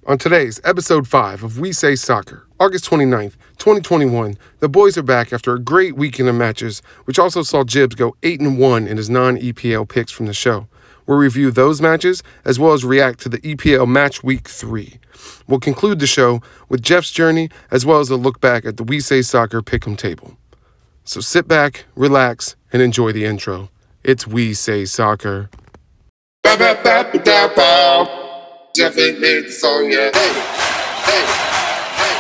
On today's episode 5 of We Say Soccer, August 29th, 2021, the boys are back after a great weekend of matches, which also saw Jibs go 8-1 in his non-EPL picks from the show. We'll review those matches as well as react to the EPL Match Week 3. We'll conclude the show with Jeff's journey as well as a look back at the We Say Soccer pick'em table. So sit back, relax, and enjoy the intro. It's We Say Soccer. Jeff ain't made the song yet. Hey, hey, hey,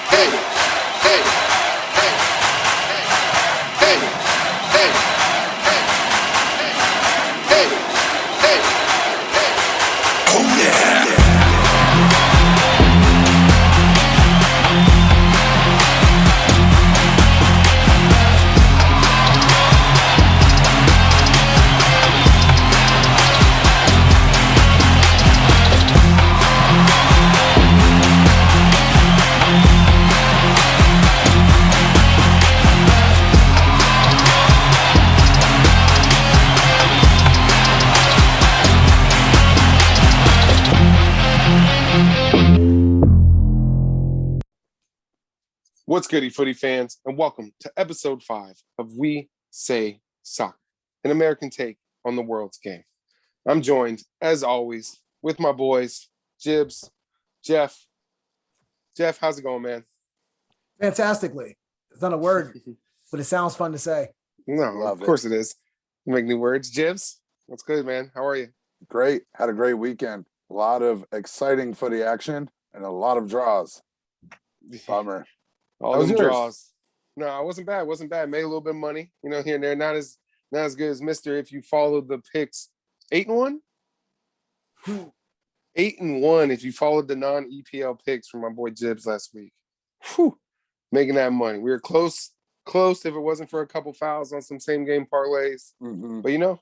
hey, hey, hey, hey, hey, hey. Oh yeah. What's goody, footy fans, and welcome to episode 5 of We Say Soccer, an American take on the world's game. I'm joined, as always, with my boys, Jibs, Jeff. Jeff, how's it going, man? Fantastically. It's not a word, but it sounds fun to say. No, of course it is. You make new words. Jibs, what's good, man? How are you? Great. Had a great weekend. A lot of exciting footy action and a lot of draws. Bummer. All them draws. No, I wasn't bad. Made a little bit of money, here and there. Not as good as Mr. If you followed the picks. 8-1? 8-1 if you followed the non-EPL picks from my boy Jibs last week. Whew. Making that money. We were close if it wasn't for a couple fouls on some same game parlays. Mm-hmm. But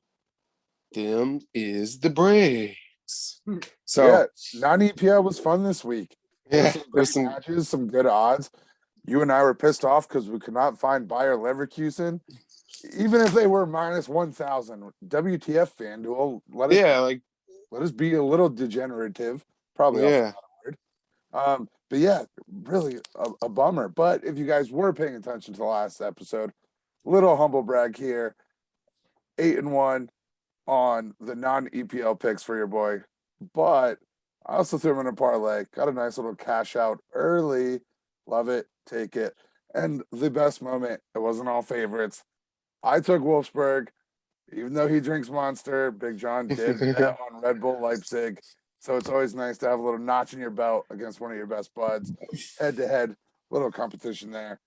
them is the breaks. So yeah, non-EPL was fun this week. Yeah, some great matches, some good odds. You and I were pissed off because we could not find Bayer Leverkusen, even if they were minus 1,000. WTF, FanDuel, let us be a little degenerative. Probably also not a word. But yeah, really a bummer. But if you guys were paying attention to the last episode, little humble brag here, 8-1 on the non-EPL picks for your boy. But I also threw him in a parlay. Got a nice little cash out early. Love it. Take it. And the best moment, it wasn't all favorites. I took Wolfsburg, even though he drinks Monster. Big John did bet on Red Bull Leipzig. So it's always nice to have a little notch in your belt against one of your best buds. Head-to-head, little competition there.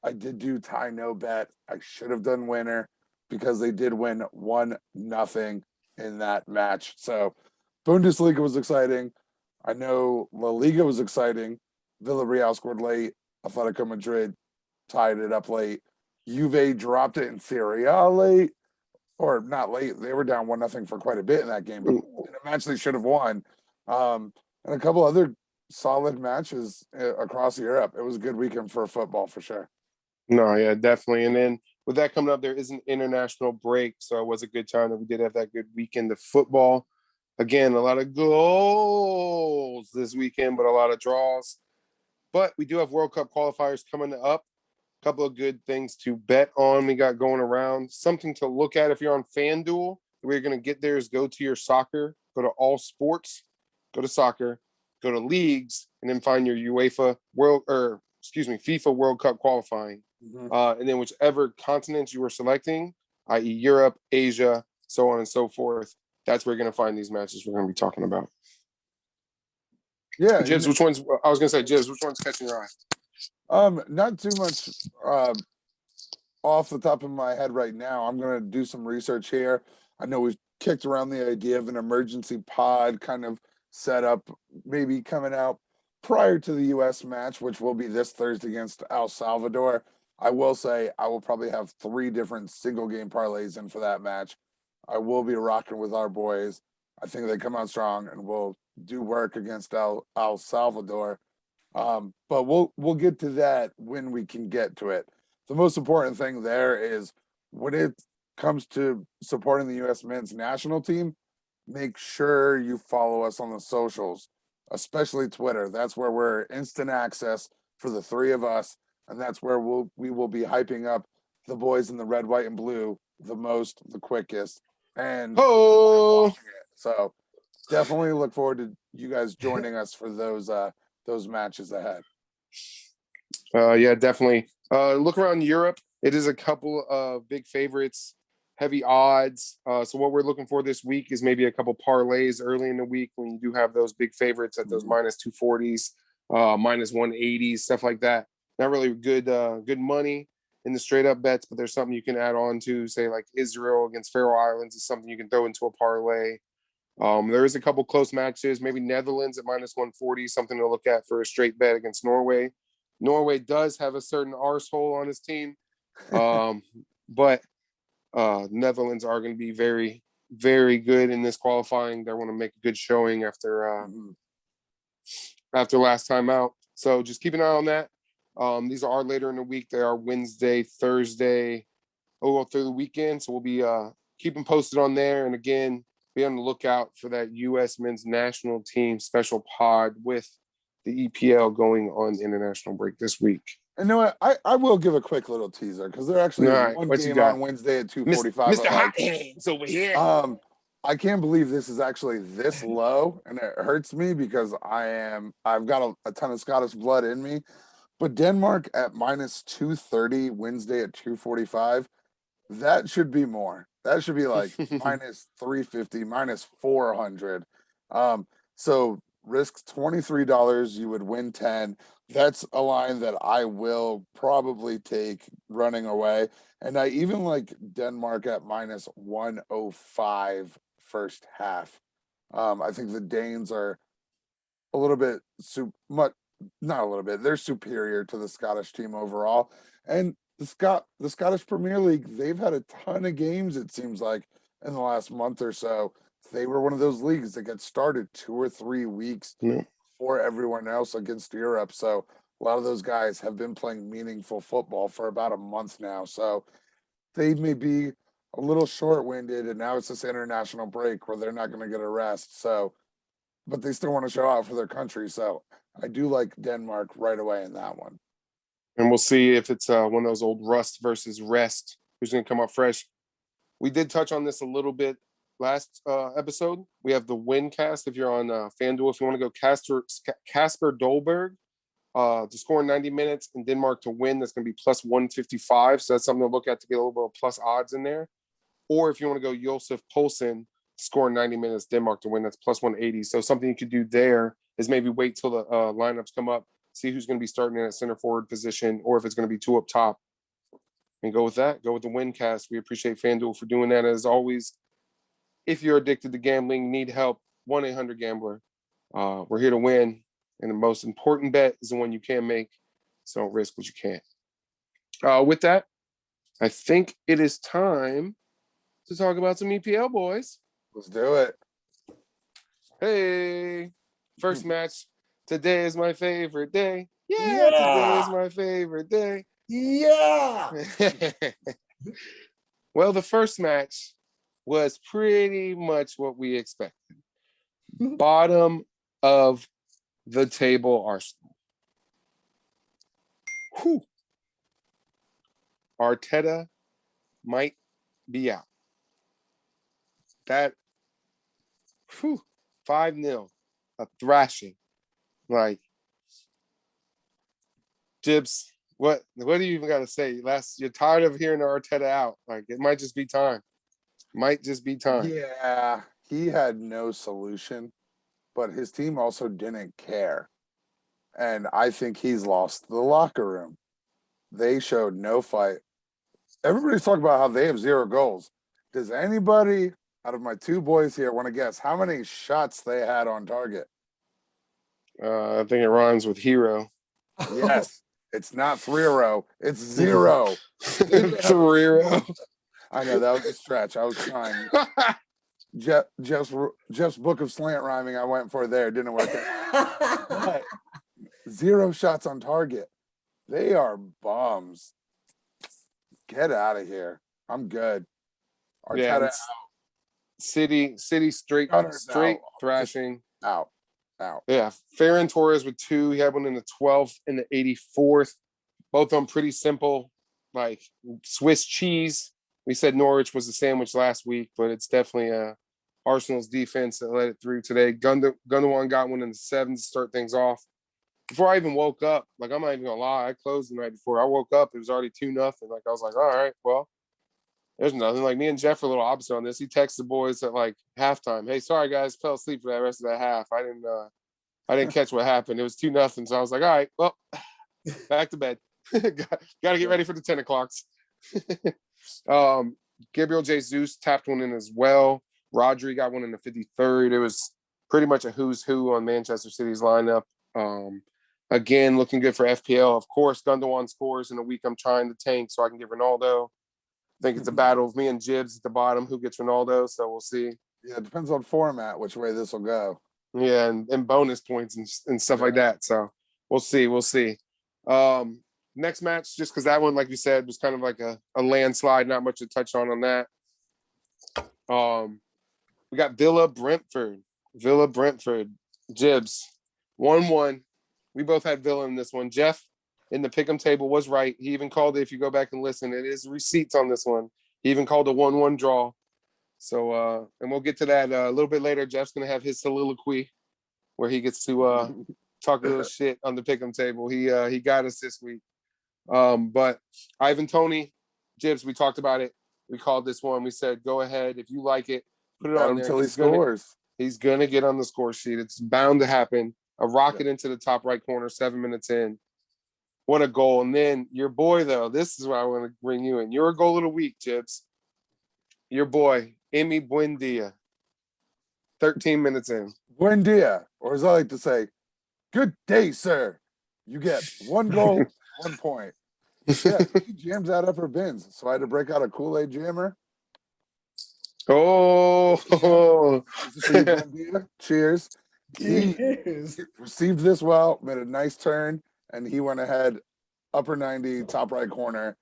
I did do tie no bet. I should have done winner because they did win 1-0 in that match. So Bundesliga was exciting. I know La Liga was exciting. Villarreal scored late. Atletico Madrid tied it up late. Juve dropped it in Serie A late. Or not late. They were down 1-0 for quite a bit in that game. But in a match they should have won. And a couple other solid matches across Europe. It was a good weekend for football for sure. No, yeah, definitely. And then with that coming up, there is an international break. So it was a good time that we did have that good weekend of football. Again, a lot of goals this weekend, but a lot of draws. But we do have World Cup qualifiers coming up. A couple of good things to bet on we got going around. Something to look at if you're on FanDuel. The way you're going to get there is go to your soccer, go to all sports, go to soccer, go to leagues, and then find your FIFA World Cup qualifying. Mm-hmm. And then whichever continents you were selecting, i.e. Europe, Asia, so on and so forth, that's where you're going to find these matches we're going to be talking about. Yeah. Jibs, which one's catching your eye? Not too much off the top of my head right now. I'm going to do some research here. I know we've kicked around the idea of an emergency pod kind of set up, maybe coming out prior to the U.S. match, which will be this Thursday against El Salvador. I will say I will probably have 3 different single game parlays in for that match. I will be rocking with our boys. I think they come out strong and we'll do work against El Salvador. But we'll get to that when we can get to it. The most important thing there is when it comes to supporting the U.S. men's national team, make sure you follow us on the socials. especially Twitter. That's where we're instant access for the three of us, and that's where we will be hyping up the boys in the red, white, and blue the most, the quickest, and Oh, so definitely look forward to you guys joining us for those matches ahead. yeah, definitely. Look around Europe. It is a couple of big favorites, heavy odds. So what we're looking for this week is maybe a couple parlays early in the week when you do have those big favorites at those minus 240s, minus 180s, stuff like that. Not really good money in the straight up bets, but there's something you can add on to, say like Israel against Faroe Islands is something you can throw into a parlay. There is a couple close matches, maybe Netherlands at minus 140, something to look at for a straight bet against Norway. Norway does have a certain arsehole on his team, but Netherlands are going to be very, very good in this qualifying. They want to make a good showing after last time out. So just keep an eye on that. These are later in the week. They are Wednesday, Thursday, through the weekend. So we'll be keeping posted on there. And again, be on the lookout for that U.S. men's national team special pod with the EPL going on international break this week. And you know what? I will give a quick little teaser because there actually is one game on Wednesday at 2:45. Mr. Hot Hands over here. I can't believe this is actually this low, and it hurts me because I've got a ton of Scottish blood in me. But Denmark at minus 230 Wednesday at 2:45, that should be more. That should be like minus 350, minus 400. So risk $23, you would win 10. That's a line that I will probably take running away. And I even like Denmark at minus 105 first half. I think the Danes are a little bit not a little bit. They're superior to the Scottish team overall. And the Scottish Premier League, they've had a ton of games, it seems like, in the last month or so. They were one of those leagues that get started 2 or 3 weeks before everyone else against Europe. So a lot of those guys have been playing meaningful football for about a month now. So they may be a little short-winded, and now it's this international break where they're not going to get a rest. So, but they still want to show out for their country. So I do like Denmark right away in that one. And we'll see if it's one of those old rust versus rest. Who's going to come up fresh? We did touch on this a little bit last episode. We have the win cast. If you're on FanDuel, if you want to go Casper Dolberg to score in 90 minutes and Denmark to win, that's going to be plus 155. So that's something to look at to get a little bit of plus odds in there. Or if you want to go Josef Poulsen, score in 90 minutes, Denmark to win, that's plus 180. So something you could do there is maybe wait till the lineups come up, see who's going to be starting in a center forward position, or if it's going to be two up top, and go with that. Go with the win cast. We appreciate FanDuel for doing that. As always, if you're addicted to gambling, need help, 1-800-GAMBLER. We're here to win, and the most important bet is the one you can make, so don't risk what you can't. With that, I think it is time to talk about some EPL, boys. Let's do it. Hey, first match. Today is my favorite day. Yeah. Today is my favorite day. Yeah. Well, the first match was pretty much what we expected. Bottom of the table Arsenal. Whew. Arteta might be out. That 5-0, a thrashing. Like, Jibs, what do you even got to say? You're tired of hearing Arteta out. Like, it might just be time. Might just be time. Yeah, he had no solution, but his team also didn't care. And I think he's lost the locker room. They showed no fight. Everybody's talking about how they have 0 goals. Does anybody out of my 2 boys here want to guess how many shots they had on target? I think it rhymes with hero. Yes. It's not 3-0. It's 0. 3-0. I know that was a stretch. I was trying. Jeff's book of slant rhyming I went for there didn't work out. But 0 shots on target. They are bums. Get out of here. I'm good. Arteta City straight out. thrashing. Out. Out. Yeah, Ferran Torres with 2. He had one in the 12th and the 84th. Both of them pretty simple, like Swiss cheese. We said Norwich was a sandwich last week, but it's definitely Arsenal's defense that let it through today. Gundogan got one in the 7th to start things off. Before I even woke up, like I'm not even gonna lie, I closed the night before. I woke up, it was already 2-0. Like I was like, all right, well, there's nothing. Like me and Jeff are a little opposite on this. He texted the boys at like halftime. Hey, sorry guys, fell asleep for that rest of that half. I didn't catch what happened. It was 2-0. So I was like, all right, well, back to bed. Got to get ready for the 10 o'clocks. Gabriel Jesus tapped one in as well. Rodri got one in the 53rd. It was pretty much a who's who on Manchester City's lineup. Again, looking good for FPL. Of course, Gundogan scores in a week I'm trying to tank so I can get Ronaldo. I think it's a battle of me and Jibs at the bottom who gets Ronaldo, so we'll see. Yeah, it depends on format, which way this will go. Yeah, and bonus points and stuff like that. So we'll see. Next match, just because that one, like you said, was kind of like a landslide, not much to touch on that. We got Villa Brentford. Jibs. 1-1. We both had Villa in this one. Jeff in the pick'em table was right. He even called it, if you go back and listen, it is receipts on this one. He even called a 1-1 draw. So, and we'll get to that a little bit later. Jeff's going to have his soliloquy where he gets to talk a little shit on the pick'em table. He got us this week. But Ivan Toney, Jibs, we talked about it. We called this one. We said, go ahead. If you like it, put it on there. Until he scores. He's going to get on the score sheet. It's bound to happen. A rocket into the top right corner, 7 minutes in. What a goal. And then your boy, though, this is where I want to bring you in. Your goal of the week, Jibs. Your boy, Emi Buendia. 13 minutes in. Buen dia. Or as I like to say, good day, sir. You get 1 goal, 1 point. Yeah, he jams out upper bins. So I had to break out a Kool-Aid jammer. Oh. Cheers. He received this well, made a nice turn, and he went ahead, upper 90, top right corner.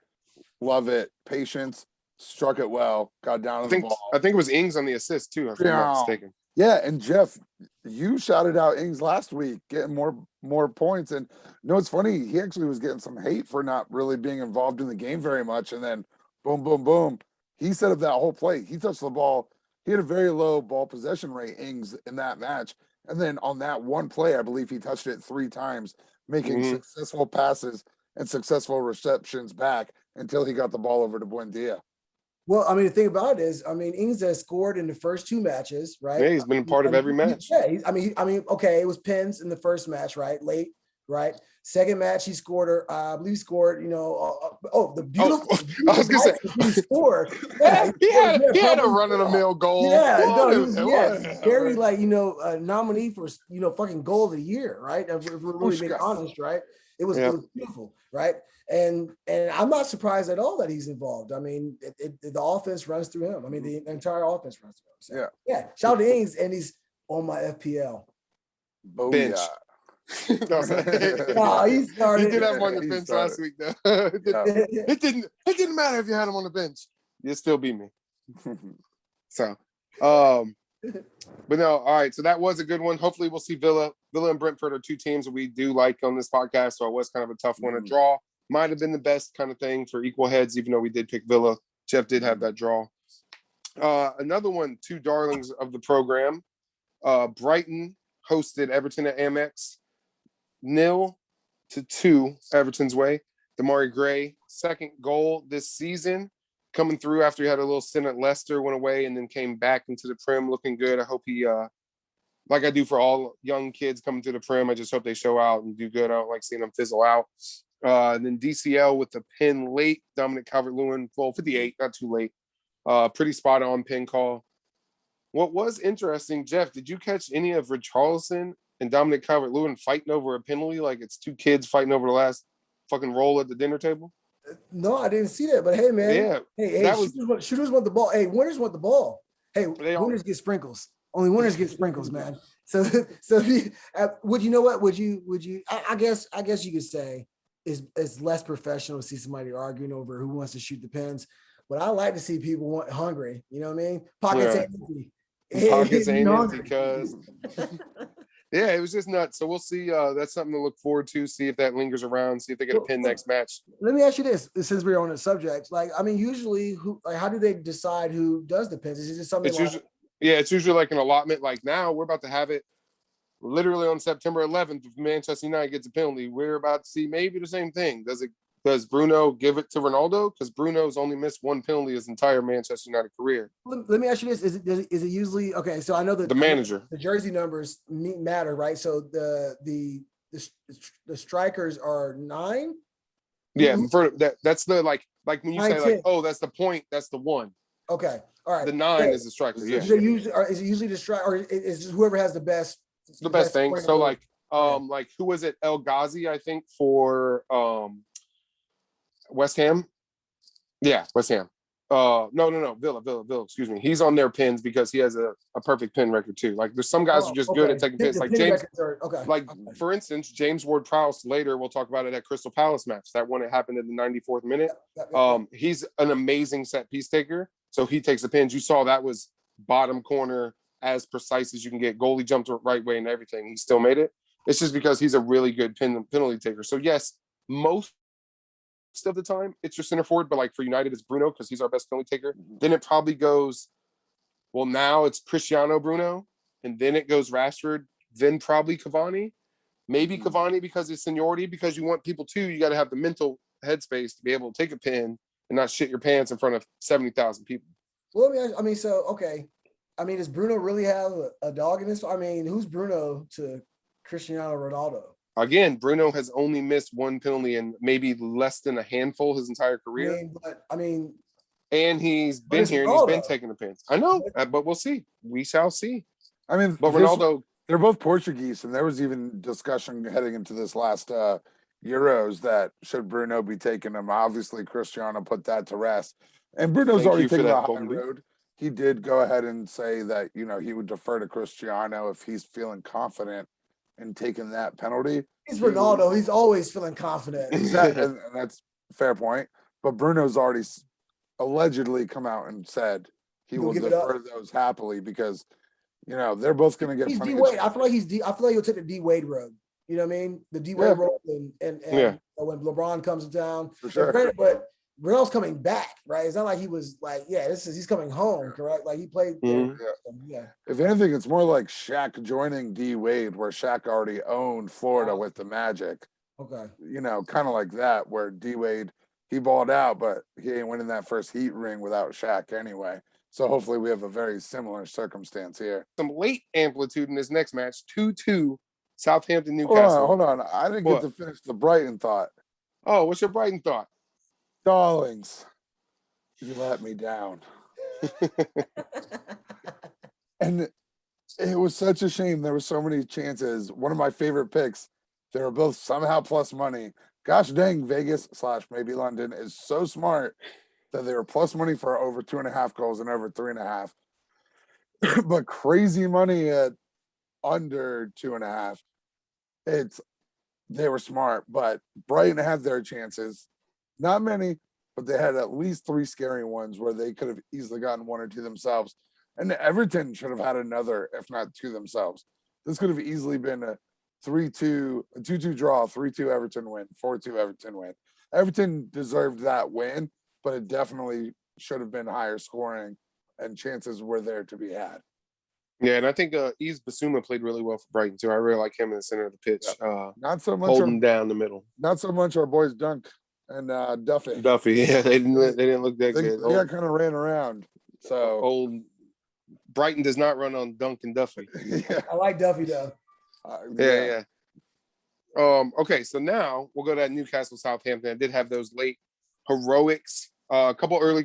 Love it. Patience. Struck it well. Got down to the ball. I think it was Ings on the assist, too, if I'm not mistaken. Yeah, and Jeff, you shouted out Ings last week, getting more points. And it's funny, he actually was getting some hate for not really being involved in the game very much. And then boom, boom, boom. He set up that whole play. He touched the ball. He had a very low ball possession rate, Ings, in that match. And then on that one play, I believe he touched it 3 times, making successful passes and successful receptions back until he got the ball over to Buendia. Well, I mean, the thing about it is, I mean, Ings has scored in the first 2 matches, right? Yeah, he's been a part of every match. Yeah, I mean, okay, it was pens in the first match, right? Late, right? Second match, he scored, I believe he scored, the beautiful. I was going to say, he scored. Yeah, he had a run-of-the-mill goal. Yeah, he was very, nominee for, fucking goal of the year, right? If we're really being honest, right? It was beautiful, right? And I'm not surprised at all that he's involved. I mean, the offense runs through him. I mean, the entire offense runs through him. So, yeah. Shout out to Ings, and he's on my FPL bench. No, he started. You did have him on your bench last week, though. It didn't matter if you had him on the bench. You'd still beat me. So, but no, all right. So that was a good one. Hopefully, we'll see Villa. Villa and Brentford are 2 teams that we do like on this podcast. So it was kind of a tough one to draw. Might have been the best kind of thing for equal heads, even though we did pick Villa. Jeff did have that draw. Another one, 2 darlings of the program. Brighton hosted Everton at Amex. 0-2 Everton's way. Damari Gray, second goal this season, coming through after he had a little stint at Leicester, went away, and then came back into the Prem looking good. I hope he, like I do for all young kids coming to the Prem, I just hope they show out and do good. I don't like seeing them fizzle out. And then DCL with the pin late. Dominic Calvert-Lewin, 58, not too late. Pretty spot on pin call. What was interesting, Jeff, did you catch any of Richarlison and Dominic Calvert-Lewin fighting over a penalty like it's 2 kids fighting over the last fucking roll at the dinner table? No, I didn't see that. But hey, man. Yeah. Hey, shooters want the ball. Hey, winners want the ball. Hey, winners get sprinkles. Only winners get sprinkles, man. So would you know what? Would you? I guess you could say it's less professional to see somebody arguing over who wants to shoot the pins. But I like to see people hungry. You know what I mean? Pockets ain't empty. Pockets ain't empty, cuz. Yeah, it was just nuts. So we'll see. That's something to look forward to. See if that lingers around. See if they get a pin next match. Let me ask you this: since we're on the subject, like, I mean, usually, how do they decide who does the pins? Is it just something? It's usually like an allotment. Like now, we're about to have it literally on September 11th. If Manchester United gets a penalty, we're about to see maybe the same thing. Does Bruno give it to Ronaldo? Because Bruno's only missed one penalty his entire Manchester United career. Let me ask you this: is it usually okay? So I know that the manager, the jersey numbers matter, right? So the strikers are 9. Yeah, that's the like when you 9, say 10. like, oh, that's the point, that's the one. Okay, all right. The 9 is the striker. Yeah. Is it usually the striker, or is whoever has the best? It's the best thing. So like who was it? El Ghazi, I think, for West Ham. Yeah, West Ham. No, Villa. Excuse me. He's on their pins because he has a perfect pin record too. Like there's some guys who are just good at taking pins. Like James. For instance, James Ward-Prowse. Later, we'll talk about it at Crystal Palace match. That one, it happened in the 94th minute. He's an amazing set piece taker. So he takes the pins. You saw that was bottom corner, as precise as you can get. Goalie jumped the right way and everything. He still made it. It's just because he's a really good penalty taker. So yes, most of the time it's your center forward, but like for United it's Bruno because he's our best penalty taker. Then it probably goes, well, now it's Cristiano, Bruno, and then it goes Rashford, then probably Cavani, maybe Cavani because it's seniority, because you want people too, you got to have the mental headspace to be able to take a pin and not shit your pants in front of 70,000 people. Well, does Bruno really have a dog in this? I mean, who's Bruno to Cristiano Ronaldo? Again, Bruno has only missed one penalty in maybe less than a handful his entire career. And he's been here and he's been taking the pins. I know, but we'll see. We shall see. I mean, but Ronaldo, they're both Portuguese, and there was even discussion heading into this last Euros that should Bruno be taking them. Obviously, Cristiano put that to rest. And Bruno's already taken the high road. He did go ahead and say that, he would defer to Cristiano if he's feeling confident in taking that penalty. He's Ronaldo. He's always feeling confident. Exactly. And that's a fair point. But Bruno's already allegedly come out and said he will defer those happily because, they're both going to get. He's D Wade. I feel like he'll take the D Wade road. You know what I mean? The D Wade road, and when LeBron comes to town, for sure. But Ronaldo's coming back, right? It's not like he was like, he's coming home, correct? Like he played. If anything, it's more like Shaq joining D Wade, where Shaq already owned Florida with the Magic. Okay. Kind of like that, where D Wade, he balled out, but he ain't winning that first Heat ring without Shaq anyway. So hopefully we have a very similar circumstance here. Some late amplitude in this next match, 2-2, Southampton, Newcastle. Hold on. I didn't get to finish the Brighton thought. Oh, what's your Brighton thought? Darlings, you let me down. And it was such a shame. There were so many chances. One of my favorite picks, they were both somehow plus money. Gosh dang, Vegas / maybe London is so smart that they were plus money for over 2.5 goals and over 3.5. But crazy money at under 2.5. They were smart, but Brighton had their chances. Not many, but they had at least 3 scary ones where they could have easily gotten 1 or 2 themselves. And Everton should have had another, if not 2 themselves. This could have easily been a 3-2, a 2-2 draw, 3-2 Everton win, 4-2 Everton win. Everton deserved that win, but it definitely should have been higher scoring, and chances were there to be had. Yeah, and I think Yves Bissouma played really well for Brighton too. I really like him in the center of the pitch. Not so much holding down the middle. Not so much our boys Dunk and Duffy. Yeah, they didn't look that good. They got kind of ran around. So old Brighton does not run on Dunk and Duffy. Yeah. I like Duffy though. Yeah. Okay, so now we'll go to Newcastle, Southampton. I did have those late heroics. A couple early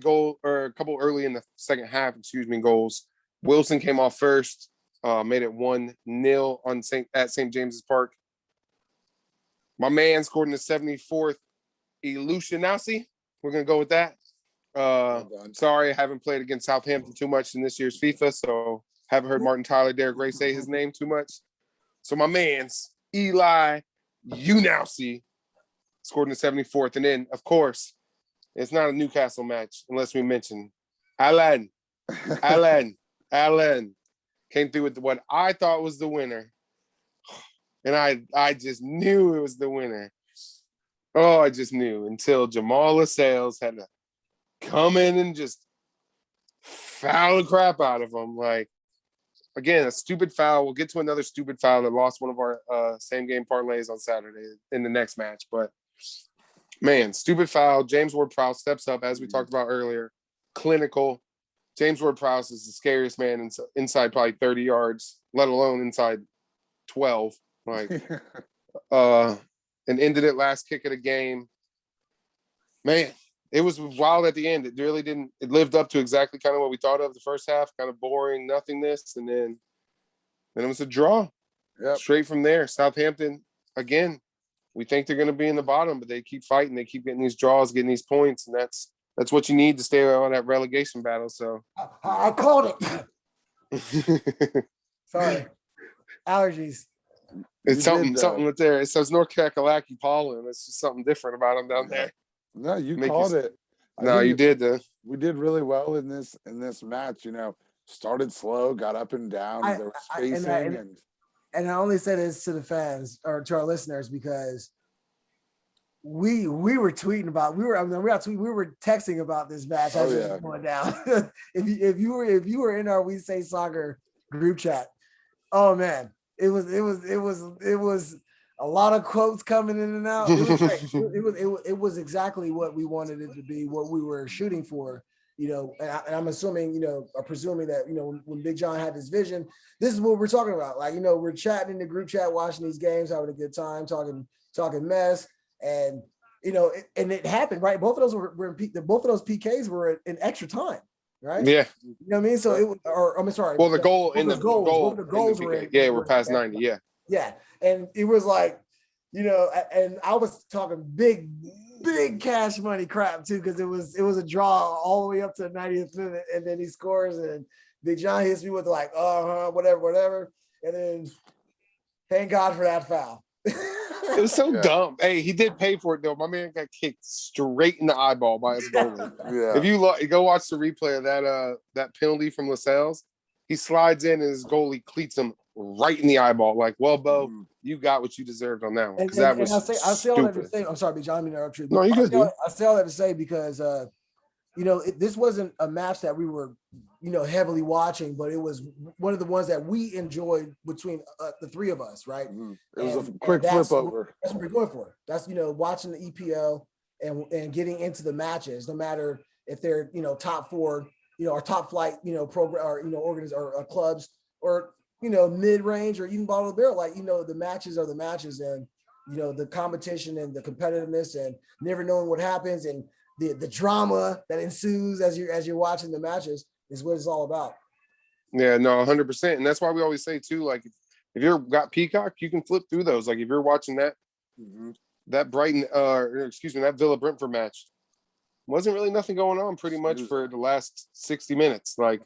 in the second half, goals. Wilson came off first, made it 1-0 on at St. James's Park. My man scored in the 74th. Elucianasi. We're gonna go with that. Sorry, I haven't played against Southampton too much in this year's FIFA, so haven't heard Martin Tyler, Derek Ray say his name too much. So my man's Eli Unausi scored in the 74th, and then of course it's not a Newcastle match unless we mention Alan came through with what I thought was the winner. And I just knew it was the winner. Oh, I just knew until Jamal Lascelles had to come in and just foul the crap out of him. Like, again, a stupid foul. We'll get to another stupid foul that lost one of our same game parlays on Saturday in the next match. But, man, stupid foul. James Ward-Prowse steps up, as we talked about earlier. Clinical. James Ward-Prowse is the scariest man inside probably 30 yards, let alone inside 12. Like, and ended it last kick of the game. Man, it was wild at the end. It really didn't. It lived up to exactly kind of what we thought of the first half, kind of boring, nothingness, and then it was a draw. Yep. Straight from there. Southampton, again, we think they're going to be in the bottom, but they keep fighting. They keep getting these draws, getting these points, and that's what you need to stay on that relegation battle. So I called it. Sorry, allergies. It's something that's there. It says North Kakalaki pollen. It's just something different about them down there. No, you called it. No, you did. We did really well in this match. You know, started slow, got up and down. There was spacing, and I only say this to the fans or to our listeners because we were tweeting about we were texting about this match as it was going down. if you were in our We Say Soccer group chat, oh man. It was a lot of quotes coming in and out. It was great. It was exactly what we wanted it to be, what we were shooting for, you know. And I'm assuming, you know, or presuming that, you know, when Big John had this vision, this is what we're talking about. Like, you know, we're chatting in the group chat, watching these games, having a good time, talking mess, and you know, and it happened, right? Both of those were both of those PKs were in extra time. Right. Yeah. You know what I mean? So it was, or I'm sorry. Well, the goals were in. Yeah, we're past 90. Yeah. Yeah. And it was like, you know, and I was talking big cash money crap too, because it was a draw all the way up to the 90th minute, and then he scores, and Big John hits me with like, whatever. And then thank God for that foul. It was so dumb. Hey, he did pay for it though. My man got kicked straight in the eyeball by his goalie. Yeah. If you go watch the replay of that penalty from Lascelles, he slides in and his goalie cleats him right in the eyeball. Like, well, Bo, you got what you deserved on that one. Because that was I say all that to say, I'm sorry, Big John, I mean to interrupt you. No, you good, dude. I say all that to say because you know, this wasn't a match that we were, you know, heavily watching, but it was one of the ones that we enjoyed between the three of us, right? It was a quick flip over. That's what we're going for. That's, you know, watching the EPL and getting into the matches, no matter if they're, you know, top four, you know, or top flight, you know, program or, you know, or clubs, or, you know, mid-range or even bottom of the barrel. Like, you know, the matches are the matches, and, you know, the competition and the competitiveness and never knowing what happens and the drama that ensues as you're watching the matches is what it's all about. Yeah, no, 100%. And that's why we always say too, like, if you've got Peacock, you can flip through those. Like, if you're watching that Brighton, that Villa Brentford match, wasn't really nothing going on pretty much for the last 60 minutes, like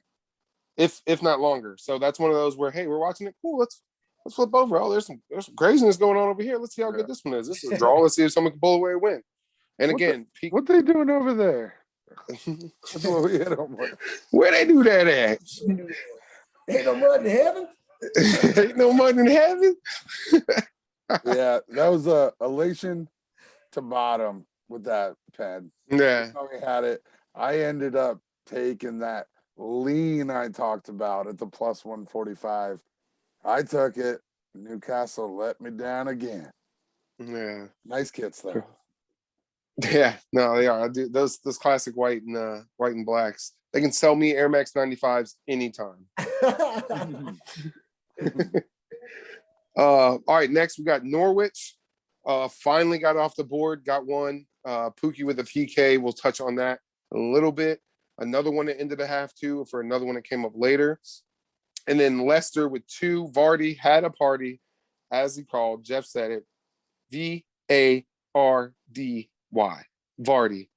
if not longer. So that's one of those where, hey, we're watching it, cool, let's flip over. Oh, there's some craziness going on over here. Let's see how good this one is. This is a draw. Let's see if someone can pull away a win. And again, what they doing over there? Where they do that at? Ain't no mud in heaven. Ain't no mud in heaven. Yeah, that was a elation to bottom with that pen. Yeah, we had it. I ended up taking that lean I talked about at the plus 145. I took it. Newcastle let me down again. Yeah, nice kits though. Yeah, no, they are. I do those classic white and blacks. They can sell me Air Max 95s anytime. All right, next we got Norwich. Finally got off the board, got one. Pookie with a PK. We'll touch on that a little bit. Another one that ended a half two for another one that came up later. And then Leicester with two. Vardy had a party, as he called. Jeff said it. VARDY. Vardy.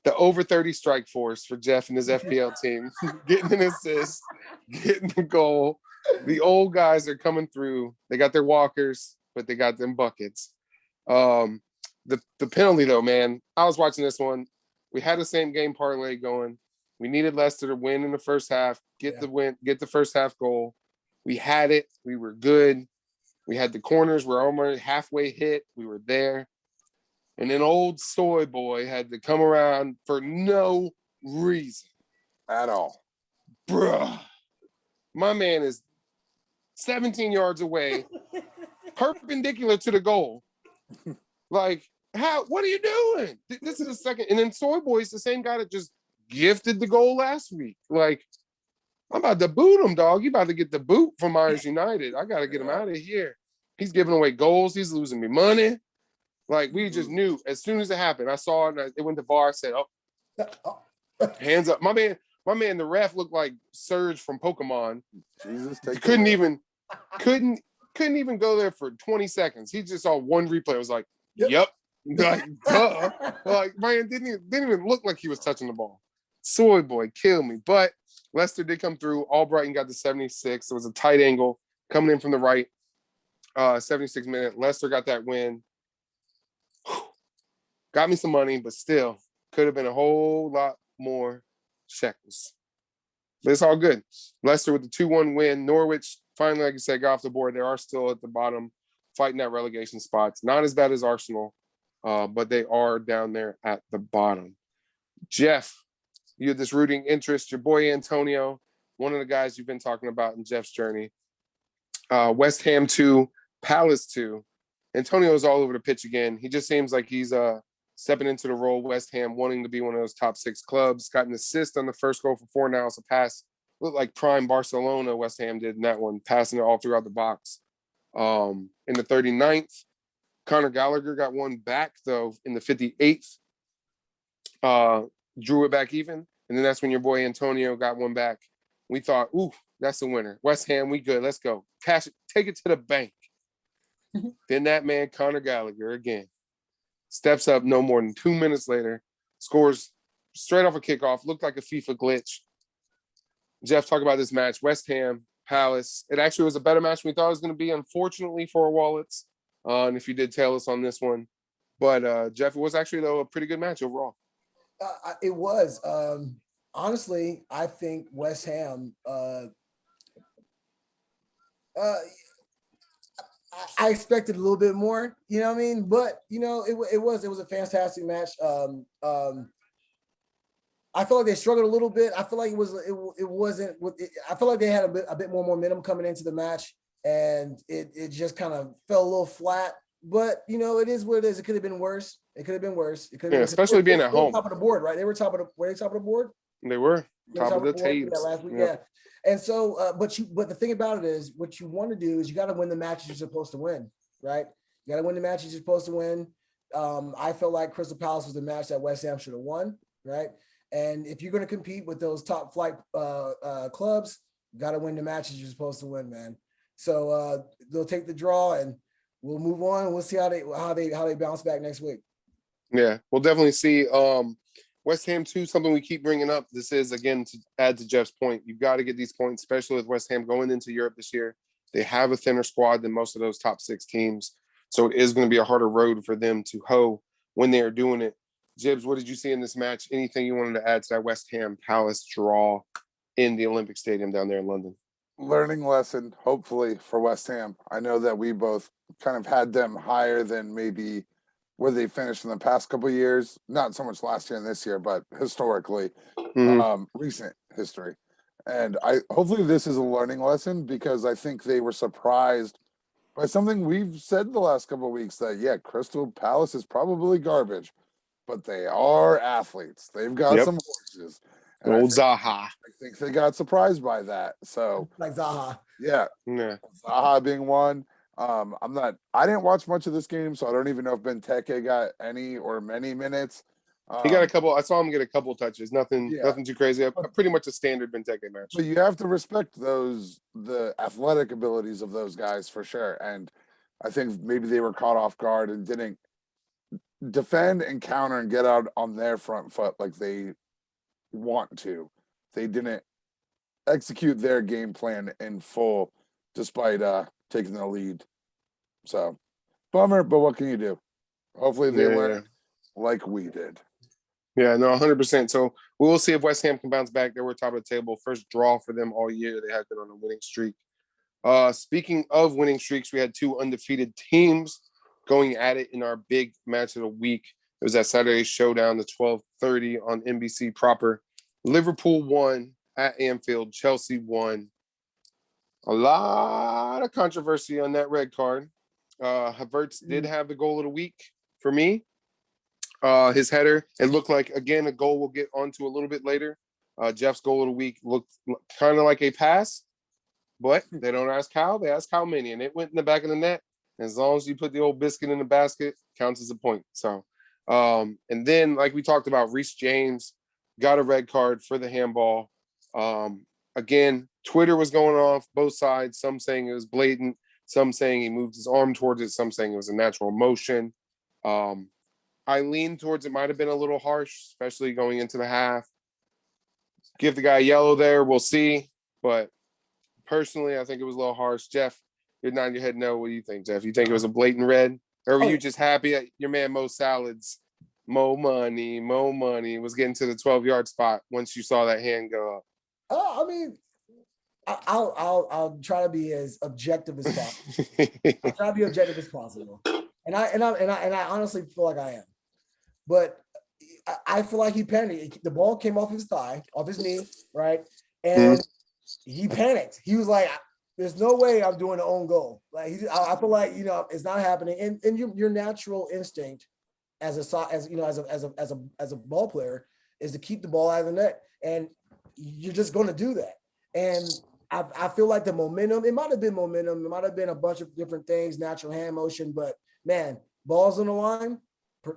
The over 30 strike force for Jeff and his FPL team. Getting an assist, getting the goal. The old guys are coming through. They got their walkers, but they got them buckets. The penalty though, man. I was watching this one. We had the same game parlay going. We needed Leicester to win in the first half, get the win, get the first half goal. We had it. We were good. We had the corners. We're almost halfway hit. We were there. And then old soy boy had to come around for no reason at all. Bruh. My man is 17 yards away, perpendicular to the goal. Like, what are you doing? This is the second. And then soy boy's the same guy that just gifted the goal last week. Like, I'm about to boot him, dog. You about to get the boot from Myers United. I got to get him out of here. He's giving away goals. He's losing me money. Like, we just knew as soon as it happened. I saw it, and it went to VAR. I said, oh, hands up. My man, the ref looked like Surge from Pokemon. Jesus, couldn't even go there for 20 seconds. He just saw one replay. It was like, yep. Like, duh. Like, man, didn't even look like he was touching the ball. Soy boy, kill me. But Leicester did come through. Albrighton got the 76. It was a tight angle coming in from the right. 76 minute. Leicester got that win. Got me some money, but still could have been a whole lot more shekels. But it's all good. Leicester with the 2-1 win. Norwich, finally, like I said, got off the board. They are still at the bottom, fighting that relegation spots. Not as bad as Arsenal, but they are down there at the bottom. Jeff, you had this rooting interest. Your boy Antonio, one of the guys you've been talking about in Jeff's journey. West Ham 2, Palace 2. Antonio's all over the pitch again. He just seems like he's stepping into the role. West Ham wanting to be one of those top 6 clubs. Got an assist on the first goal for Fornals. A pass looked like prime Barcelona. West Ham did in that one, passing it all throughout the box. In the 39th, Conor Gallagher got one back though in the 58th. Drew it back even, and then that's when your boy Antonio got one back. We thought, ooh, that's the winner. West Ham, we good. Let's go. Cash it, take it to the bank. Then that man, Conor Gallagher, again, steps up no more than 2 minutes later, scores straight off a kickoff, looked like a FIFA glitch. Jeff, talk about this match. West Ham, Palace. It actually was a better match than we thought it was going to be, unfortunately, for our wallets. And if you did tail us on this one. But, Jeff, it was actually, though, a pretty good match overall. It was. Honestly, I think West Ham I expected a little bit more, you know what I mean? But it was a fantastic match. I feel like they struggled a little bit. I feel like it wasn't. I feel like they had a bit more momentum coming into the match, and it just kind of fell a little flat. But it is what it is. It could have been worse. It could have been worse. It could have especially being at home. Top of the board, right? They were top of the. Were they top of the board? They were top of the table last week. Yeah. And so, but the thing about it is, what you want to do is you got to win the matches you're supposed to win, right? You got to win the matches you're supposed to win. I felt like Crystal Palace was the match that West Ham should have won, right? And if you're going to compete with those top flight clubs, you got to win the matches you're supposed to win, man. So they'll take the draw, and we'll move on. We'll see how they bounce back next week. Yeah, we'll definitely see. West Ham too, something we keep bringing up. This is, again, to add to Jeff's point, you've got to get these points, especially with West Ham going into Europe this year. They have a thinner squad than most of those top 6 teams. So it is going to be a harder road for them to hoe when they are doing it. Jibs, what did you see in this match? Anything you wanted to add to that West Ham Palace draw in the Olympic Stadium down there in London? Learning lesson, hopefully, for West Ham. I know that we both kind of had them higher than maybe where they finished in the past couple of years. Not so much last year and this year, but historically, recent history. And hopefully this is a learning lesson, because I think they were surprised by something we've said the last couple of weeks, that, yeah, Crystal Palace is probably garbage, but they are athletes. They've got some horses. And Old Zaha. I think they got surprised by that. So, like Zaha. Yeah. Zaha being one. I didn't watch much of this game, so I don't even know if Benteke got any or many minutes. He got a couple. I saw him get a couple touches. Nothing too crazy. Pretty much a standard Benteke match. But you have to respect the athletic abilities of those guys for sure. And I think maybe they were caught off guard and didn't defend and counter and get out on their front foot like they want to. They didn't execute their game plan in full, despite taking the lead. So, bummer, but what can you do? Hopefully they learn like we did. Yeah, no, 100%. So we will see if West Ham can bounce back. They were top of the table. First draw for them all year. They have been on a winning streak. Speaking of winning streaks, we had 2 undefeated teams going at it in our big match of the week. It was that Saturday showdown, the 12:30 on NBC proper. Liverpool won at Anfield. Chelsea won. A lot of controversy on that red card. Havertz did have the goal of the week for me. His header, it looked like, again, a goal we'll get onto a little bit later. Jeff's goal of the week looked kind of like a pass, but they don't ask how, they ask how many, and it went in the back of the net. As long as you put the old biscuit in the basket, counts as a point. So, and then, like we talked about, Reece James got a red card for the handball. Again, Twitter was going off both sides, some saying it was blatant, some saying he moved his arm towards it, some saying it was a natural motion. I lean towards it might have been a little harsh, especially going into the half. Give the guy yellow there, we'll see. But personally, I think it was a little harsh. Jeff, you're nodding your head no. What do you think, Jeff? You think it was a blatant red? Or were you just happy that your man Mo Salads, Mo Money, was getting to the 12-yard spot once you saw that hand go up? I mean, I'll try to be as objective as possible. I'll try to be objective as possible. And I honestly feel like I am. But I feel like he panicked. The ball came off his thigh, off his knee, right? And he panicked. He was like, "There's no way I'm doing an own goal." Like I feel like it's not happening. And your natural instinct as a ball player is to keep the ball out of the net, and you're just going to do that. And I feel like the momentum. It might have been momentum. It might have been a bunch of different things, natural hand motion, but man, balls on the line.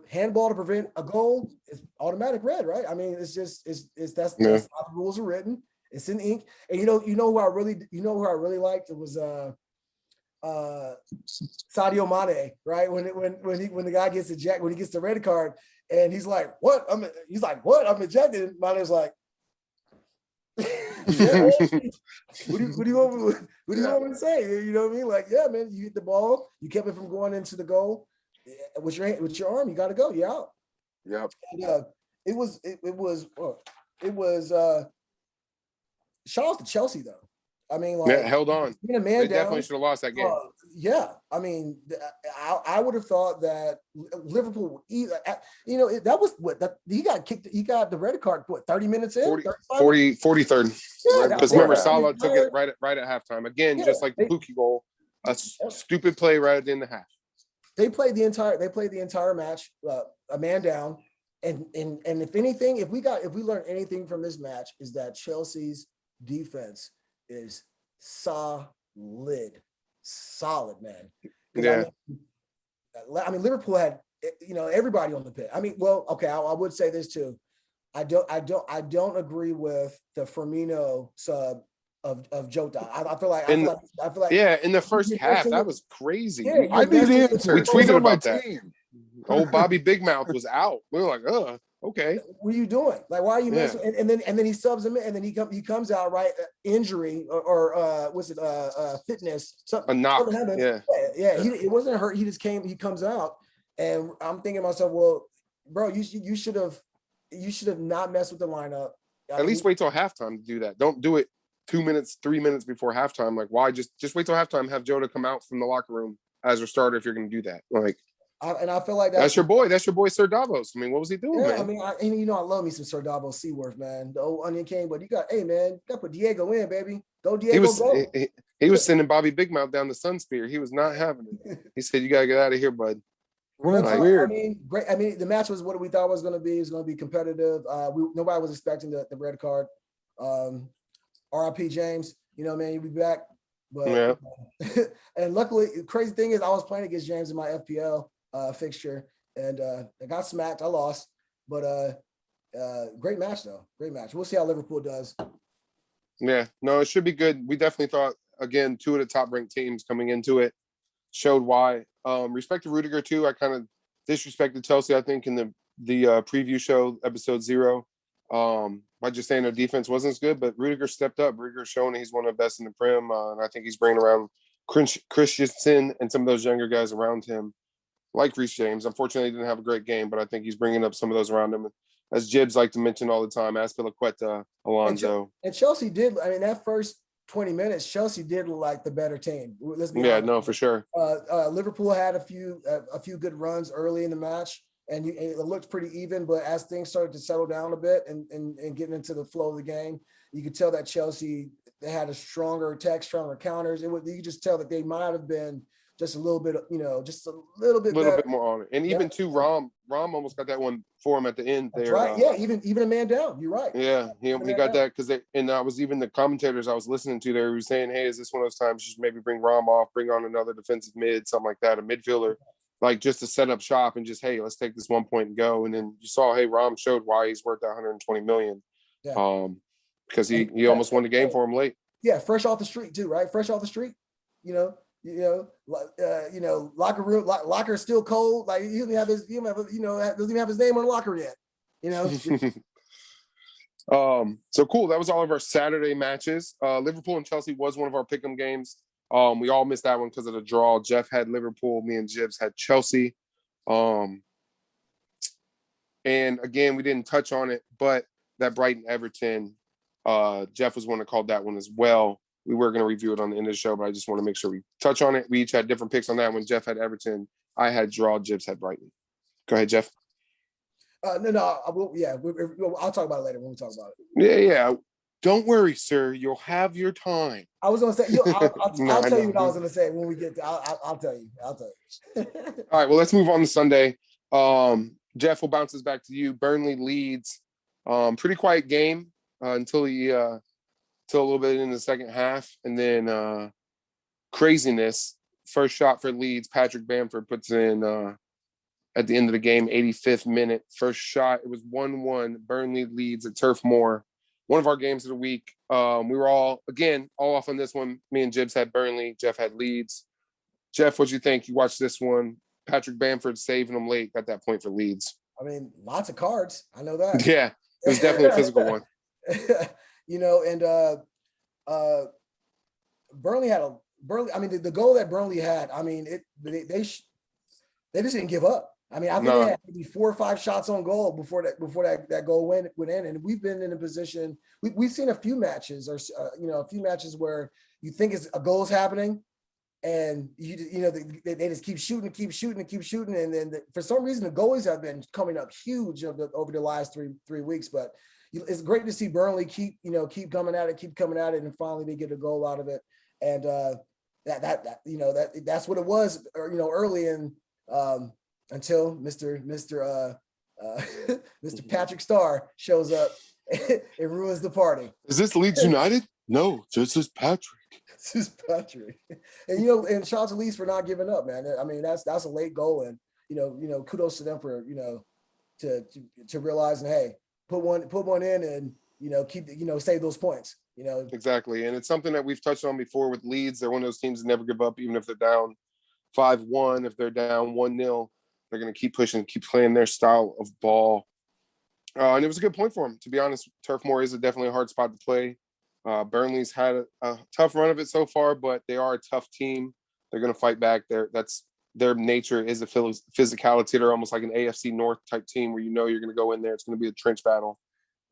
Handball to prevent a goal is automatic red, right? I mean, that's how the rules are written. It's in ink. And you know who I really liked? It was Sadio Mane, right? When the guy gets ejected, when he gets the red card, and he's like, "What?" I'm ejected. Mane's like, what do you want me to say? You know what I mean? Like, yeah, man, you hit the ball, you kept it from going into the goal. With your arm, you got to go. You're out. Yep. And, it was shout out to Chelsea though. I mean, like, held on. Being a man they down, definitely should have lost that game. Yeah, I mean, I would have thought that Liverpool, that was what he got kicked. He got the red card. What, 30 minutes in? 43rd. Yeah, because remember, Salah took it right at halftime. Again, just like the Pookie goal, a stupid play right at the end of half. They played the entire match, a man down, and if anything, if we learned anything from this match, is that Chelsea's defense is solid, man. Yeah. I mean, Liverpool had everybody on the pitch. I mean, well, okay, I would say this too. I don't agree with the Firmino sub of Jota. I feel like yeah, in the first half that was crazy. Yeah, I need answers. We tweeted about that. Team. Oh, Bobby Big Mouth was out. We were like, okay. What are you doing? Like, why are you messing? And then he subs him in, and then he comes out right, injury or what's it? Fitness. A knock. Yeah. It wasn't hurt. He comes out, and I'm thinking to myself, well, bro, you should have not messed with the lineup. At least wait till halftime to do that. Don't do it 2 minutes, 3 minutes before halftime. Like, why? Just wait till halftime. Have Jota come out from the locker room as a starter if you're going to do that. Like, I feel like that's your boy. That's your boy, Sir Davos. I mean, what was he doing, man? I mean, I love me some Sir Davos Seaworth, man. The old Onion King. But you got to put Diego in, baby. Go Diego. He was sending Bobby Big Mouth down the sun spear. He was not having it. He said, "You got to get out of here, bud." Well, that's weird. I mean, great. I mean, the match was what we thought it was going to be. It was going to be competitive. Nobody was expecting the red card. RIP James. Man, you'll be back. But and luckily, the crazy thing is, I was playing against James in my FPL fixture, and I got smacked. I lost, but great match though. Great match. We'll see how Liverpool does. Yeah, no, it should be good. We definitely thought, again, 2 of the top-ranked teams coming into it showed why. Respect to Rudiger too. I kind of disrespected Chelsea, I think, in the preview show, episode 0, by just saying their defense wasn't as good. But Rudiger stepped up. Rudiger's showing he's one of the best in the Prem, and I think he's bringing around Christensen and some of those younger guys around him, like Reece James. Unfortunately, he didn't have a great game, but I think he's bringing up some of those around him. As Jibs like to mention all the time, Aspilicueta, Alonso. And Chelsea did. I mean, that first 20 minutes, Chelsea did look like the better team. Let's be yeah, honest. no, for sure. Liverpool had a few good runs early in the match, and it looked pretty even. But as things started to settle down a bit and getting into the flow of the game, you could tell that Chelsea, they had a stronger attack, stronger counters. You could just tell that they might have been just a little bit, just a little bit more on it. And even Rom almost got that one for him at the end there. Right. Yeah. Even a man down. You're right. Yeah. He got that because I was even the commentators I was listening to, they were saying, hey, is this one of those times you should maybe bring Rom off, bring on another defensive mid, something like that, a midfielder, like just to set up shop and just, hey, let's take this 1 point and go. And then you saw, hey, Rom showed why he's worth that 120 million. Yeah. Because he almost won the game for him late. Yeah, fresh off the street too, right? Fresh off the street, locker room, locker still cold. Like he doesn't have his name on the locker yet. So cool. That was all of our Saturday matches. Liverpool and Chelsea was one of our pick'em games. We all missed that one because of the draw. Jeff had Liverpool, me and Jibs had Chelsea. And again, we didn't touch on it, but that Brighton Everton, Jeff was one that called that one as well. We were going to review it on the end of the show, but I just want to make sure we touch on it. We each had different picks on that one. Jeff had Everton. I had draw. Jibs had Brighton. Go ahead, Jeff. No, I will. Yeah, I'll talk about it later when we talk about it. Yeah. Don't worry, sir. You'll have your time. I was going to say, I'll tell you what I was going to say when we get to, I'll tell you. All right, well, let's move on to Sunday. Jeff will bounce us back to you. Burnley leads. Pretty quiet game until a little bit in the second half. And then craziness. First shot for Leeds. Patrick Bamford puts it in at the end of the game, 85th minute. First shot. It was 1-1. Burnley leads at Turf Moor. One of our games of the week. We were all off on this one. Me and Jibs had Burnley. Jeff had Leeds. Jeff, what'd you think? You watched this one. Patrick Bamford saving them late. Got that point for Leeds. I mean, lots of cards. I know that. Yeah, it was definitely a physical one. Burnley had the goal that Burnley had, I mean, they just didn't give up. I mean, I think they had maybe 4 or 5 shots on goal before that goal went in. And we've been in a position, we've seen a few matches where you think a goal is happening and they just keep shooting. And then for some reason, the goalies have been coming up huge over the last three weeks, but it's great to see Burnley keep coming at it, and finally they get a goal out of it. And that's what it was, early in until Mr. Patrick Starr shows up and ruins the party. Is this Leeds United? No, this is Patrick. This is Patrick. And and shout out to Leeds for not giving up, man. I mean, that's a late goal, and kudos to them for to realizing, hey, put one in and keep save those points. Exactly. And it's something that we've touched on before with Leeds. They're one of those teams that never give up, even if they're down 5-1, if they're down 1-0, they're going to keep pushing, keep playing their style of ball. And it was a good point for them. To be honest, Turf Moor is definitely a hard spot to play. Burnley's had a tough run of it so far, but they are a tough team. They're going to fight back. Their nature is a physicality. They're almost like an AFC North type team where you're going to go in there. It's going to be a trench battle.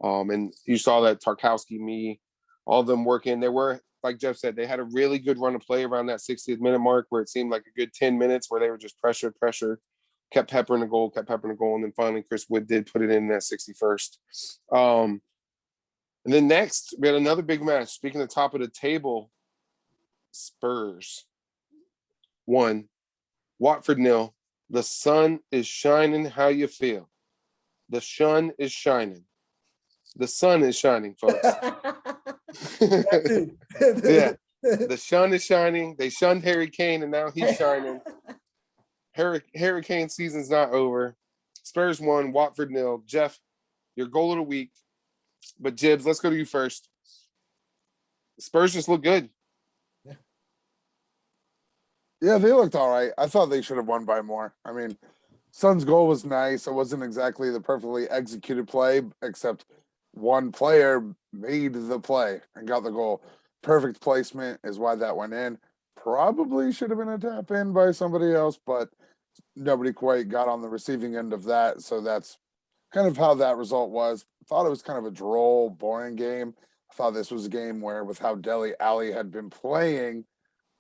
And you saw that Tarkowski, all of them working. They were, like Jeff said, they had a really good run of play around that 60th minute mark where it seemed like a good 10 minutes where they were just pressure, kept peppering the goal. And then finally Chris Wood did put it in that 61st. And then next, we had another big match. Speaking of top of the table, Spurs 1, Watford 0. The sun is shining. How you feel? The sun is shining. The sun is shining, folks. Yeah, the sun is shining. They shunned Harry Kane, and now he's shining. Harry Kane season's not over. Spurs 1, Watford 0. Jeff, your goal of the week. But Jibs, let's go to you first. Spurs just look good. Yeah, they looked all right. I thought they should have won by more. I mean, Son's goal was nice. It wasn't exactly the perfectly executed play, except one player made the play and got the goal. Perfect placement is why that went in. Probably should have been a tap in by somebody else, but nobody quite got on the receiving end of that. So that's kind of how that result was. Thought it was kind of a droll, boring game. I thought this was a game where, with how Dele Alli had been playing,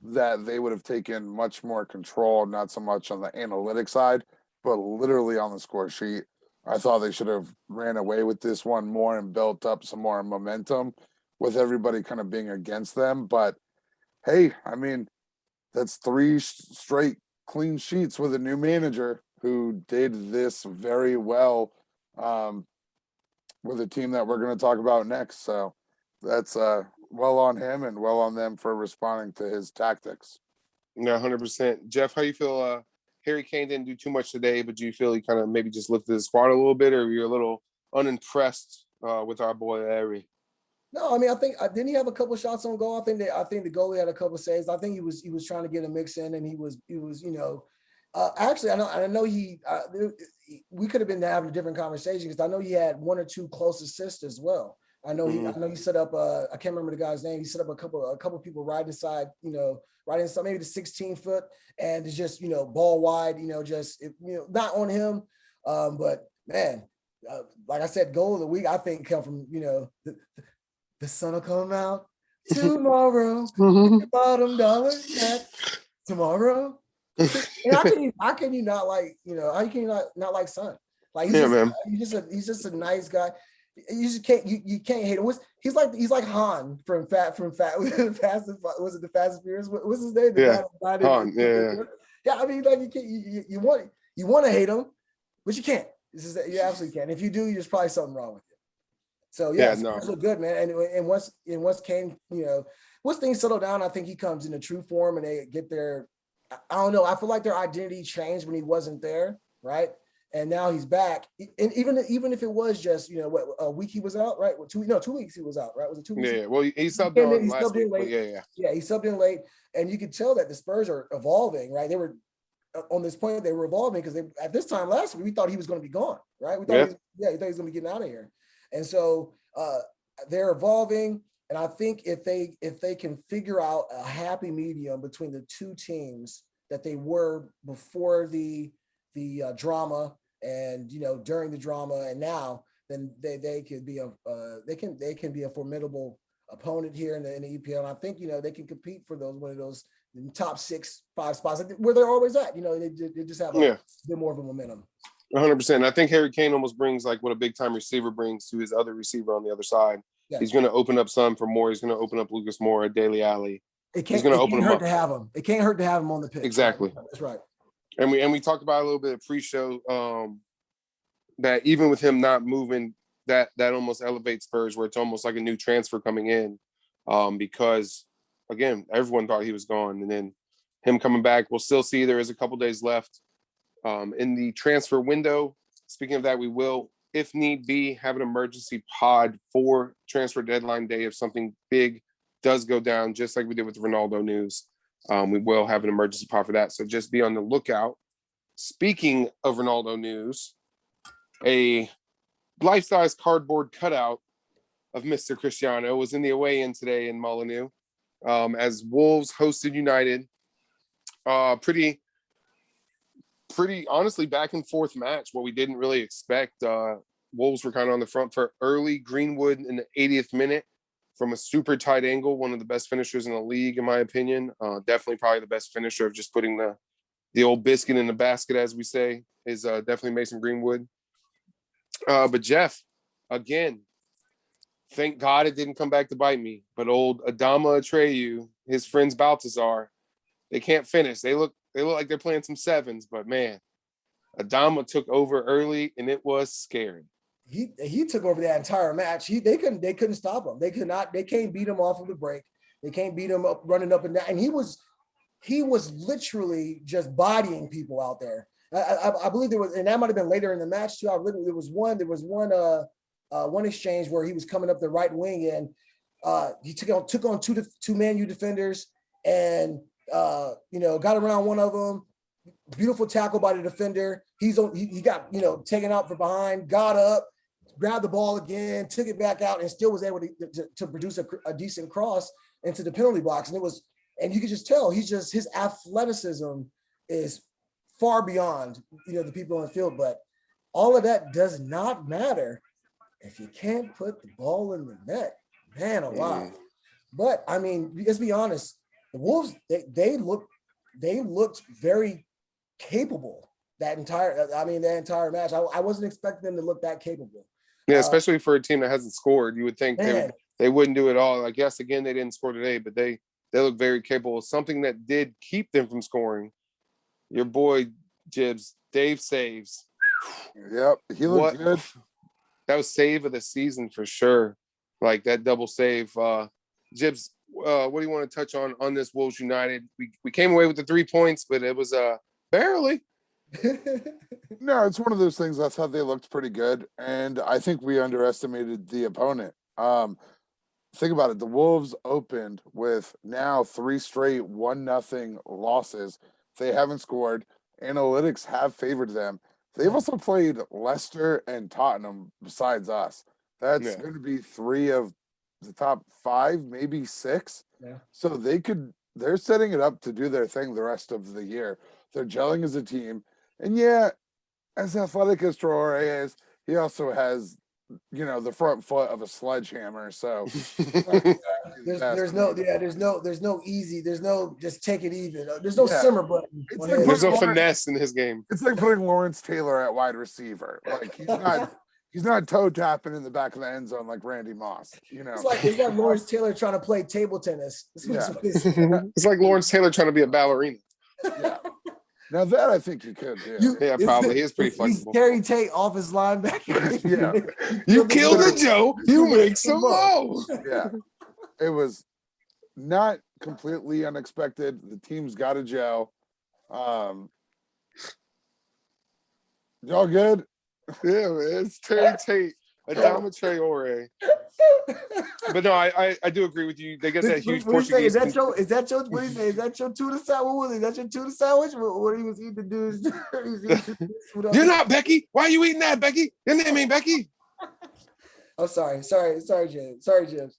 that they would have taken much more control, not so much on the analytic side, but literally on the score sheet. I thought they should have ran away with this one more and built up some more momentum with everybody kind of being against them. But hey, I mean, that's 3 straight clean sheets with a new manager who did this very well with a team that we're going to talk about next. So that's well on him and well on them for responding to his tactics. Yeah, 100%. Jeff, how you feel? Harry Kane didn't do too much today, but do you feel he kind of maybe just lifted the squad a little bit, or you're a little unimpressed with our boy Harry? No, I mean, I think didn't he have a couple shots on goal? I think the goalie had a couple saves. I think he was trying to get a mix in, and he was actually I know we could have been having a different conversation because I know he had 1 or 2 close assists as well. I know he set up I can't remember the guy's name. He set up a couple people right inside maybe the 16-foot, and it's just ball wide, not on him, but man, like I said, goal of the week I think come from the sun will come out tomorrow. Bottom dollar net tomorrow. And how can you not like how can you not like Son? Like he's just a nice guy. You just can't hate him. He's like Han from Fast and was it the Fast and Furious? What's his name? Han. Yeah. I mean, like you want to hate him, but you can't. You absolutely can't. If you do, there's probably something wrong with you. So it's so good, man. And once Kane, once things settle down, I think he comes into true form and they get their. I don't know. I feel like their identity changed when he wasn't there, right? And now he's back. And even if it was just a week he was out, right? 2 weeks he was out, right? Was it 2 weeks? Yeah. Well, he subbed in last week. Late. Yeah, he subbed in late, and you could tell that the Spurs are evolving, right? They were on this point they were evolving because at this time last week we thought he was going to be gone, right? We thought he was going to be getting out of here, and so they're evolving. And I think if they can figure out a happy medium between the two teams that they were before the drama and during the drama and now, then they could be they can be a formidable opponent here in the EPL. And I think they can compete for one of those top 6-5 spots where they're always at. They just have a bit more of a momentum. 100%. I think Harry Kane almost brings like what a big time receiver brings to his other receiver on the other side. Yeah. He's going to open up some for Moore. He's going to open up Lucas Moore at Dele Alli. He's going to open him up. It can't hurt to have him on the pitch. Exactly. That's right. And we talked about a little bit of pre-show that even with him not moving, that almost elevates Spurs, where it's almost like a new transfer coming in, because again, everyone thought he was gone, and then him coming back. We'll still see. There is a couple days left in the transfer window. Speaking of that, we will, if need be, have an emergency pod for transfer deadline day if something big does go down, just like we did with Ronaldo news. We will have an emergency pod for that, so just be on the lookout. Speaking of Ronaldo news, a life-size cardboard cutout of Mr. Cristiano was in the away end today in Molineux as Wolves hosted United. Pretty honestly back and forth match, what we didn't really expect. Wolves were kind of on the front for early. Greenwood in the 80th minute from a super tight angle, one of the best finishers in the league, in my opinion. Definitely probably the best finisher of just putting the old biscuit in the basket, as we say, is definitely Mason Greenwood. But Jeff, again, thank God it didn't come back to bite me. But old Adama Atreyu, his friends Baltazar, they can't finish. They look like they're playing some sevens, but man, Adama took over early and it was scary. He took over that entire match. They couldn't stop him. They can't beat him off of the break. They can't beat him up running up and down. And he was literally just bodying people out there. I believe there was, and that might have been later in the match too. There was one exchange where he was coming up the right wing and he took on two Man U defenders and got around one of them. Beautiful tackle by the defender. He got taken out from behind, got up, grabbed the ball again, took it back out, and still was able to produce a decent cross into the penalty box. And you could just tell his athleticism is far beyond the people on the field. But all of that does not matter if you can't put the ball in the net. Man, alive. But I mean, let's be honest. The Wolves, they looked very capable that entire match. I wasn't expecting them to look that capable. Yeah, especially for a team that hasn't scored. You would think they wouldn't do it all. I guess again they didn't score today, but they look very capable. Something that did keep them from scoring. Your boy Jibs, Dave saves. Yep, he looked good. That was save of the season for sure. Like that double save. Jibs, what do you want to touch on this Wolves United? We came away with the 3 points, but it was barely. No, it's one of those things. I thought they looked pretty good, and I think we underestimated the opponent. Think about it. The Wolves opened with now 3 straight 1-0 losses. They haven't scored. Analytics have favored them. They've also played Leicester and Tottenham besides us. That's going to be 3 of the top 5, maybe 6. Yeah. So they're setting it up to do their thing the rest of the year. They're gelling as a team. And yeah, as athletic as Traore is, he also has, the front foot of a sledgehammer. So there's no easy, there's no just take it even. There's no simmer button. There's no finesse in his game. It's like putting Lawrence Taylor at wide receiver. Like he's not toe tapping in the back of the end zone like Randy Moss. It's like Lawrence Taylor trying to play table tennis. It's like Lawrence Taylor trying to be a ballerina. Yeah. Now that I think he could do. Yeah, probably. He is pretty flexible. He's Terry Tate off his linebacker. Yeah. You kill the Joe, you make some more. Yeah. It was not completely unexpected. The team's got a gel. Y'all good? Yeah, man. It's Terry Tate, Adama Traore. But no, I do agree with you. They get that huge Portuguese. Is that your? What do you say? Is that your tuna sandwich? What was it? Is that your tuna sandwich? What he was eating? You're not Becky. Why are you eating that, Becky? Your name ain't Becky. I'm sorry, James. Sorry, James.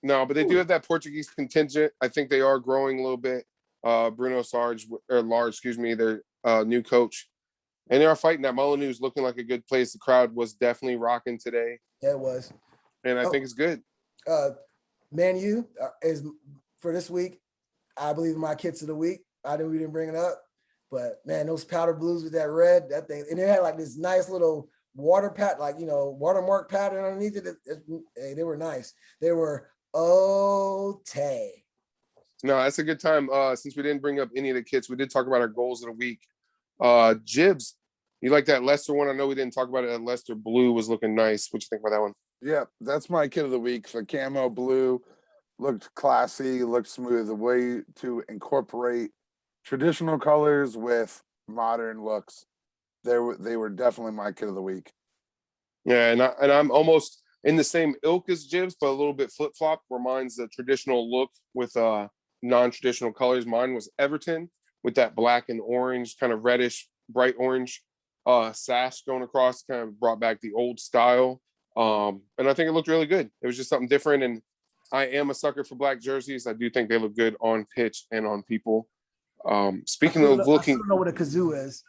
No, but they do have that Portuguese contingent. I think they are growing a little bit. Bruno Large, their new coach. And they are fighting that. Molineu's looking like a good place. The crowd was definitely rocking today. Yeah, it was. And I think it's good. Man U is for this week, I believe my kits of the week. We didn't bring it up, but man, those powder blues with that red, that thing, and it had like this nice little watermark pattern underneath it. They were nice. They were Tay. No, that's a good time. Since we didn't bring up any of the kits, we did talk about our goals of the week. Jibs, you like that Leicester one? I know we didn't talk about it. That Leicester blue was looking nice. What you think about that one? Yeah, that's my kit of the week. The camo blue looked classy, looked smooth. The way to incorporate traditional colors with modern looks. They were definitely my kit of the week. Yeah, and I'm almost in the same ilk as Jibs, but a little bit flip-flop, where mine's the traditional look with non-traditional colors. Mine was Everton with that black and orange, kind of reddish, bright orange sash going across, kind of brought back the old style. And I think it looked really good. It was just something different. And I am a sucker for black jerseys. I do think they look good on pitch and on people. Speaking of looking, I don't know what a kazoo is.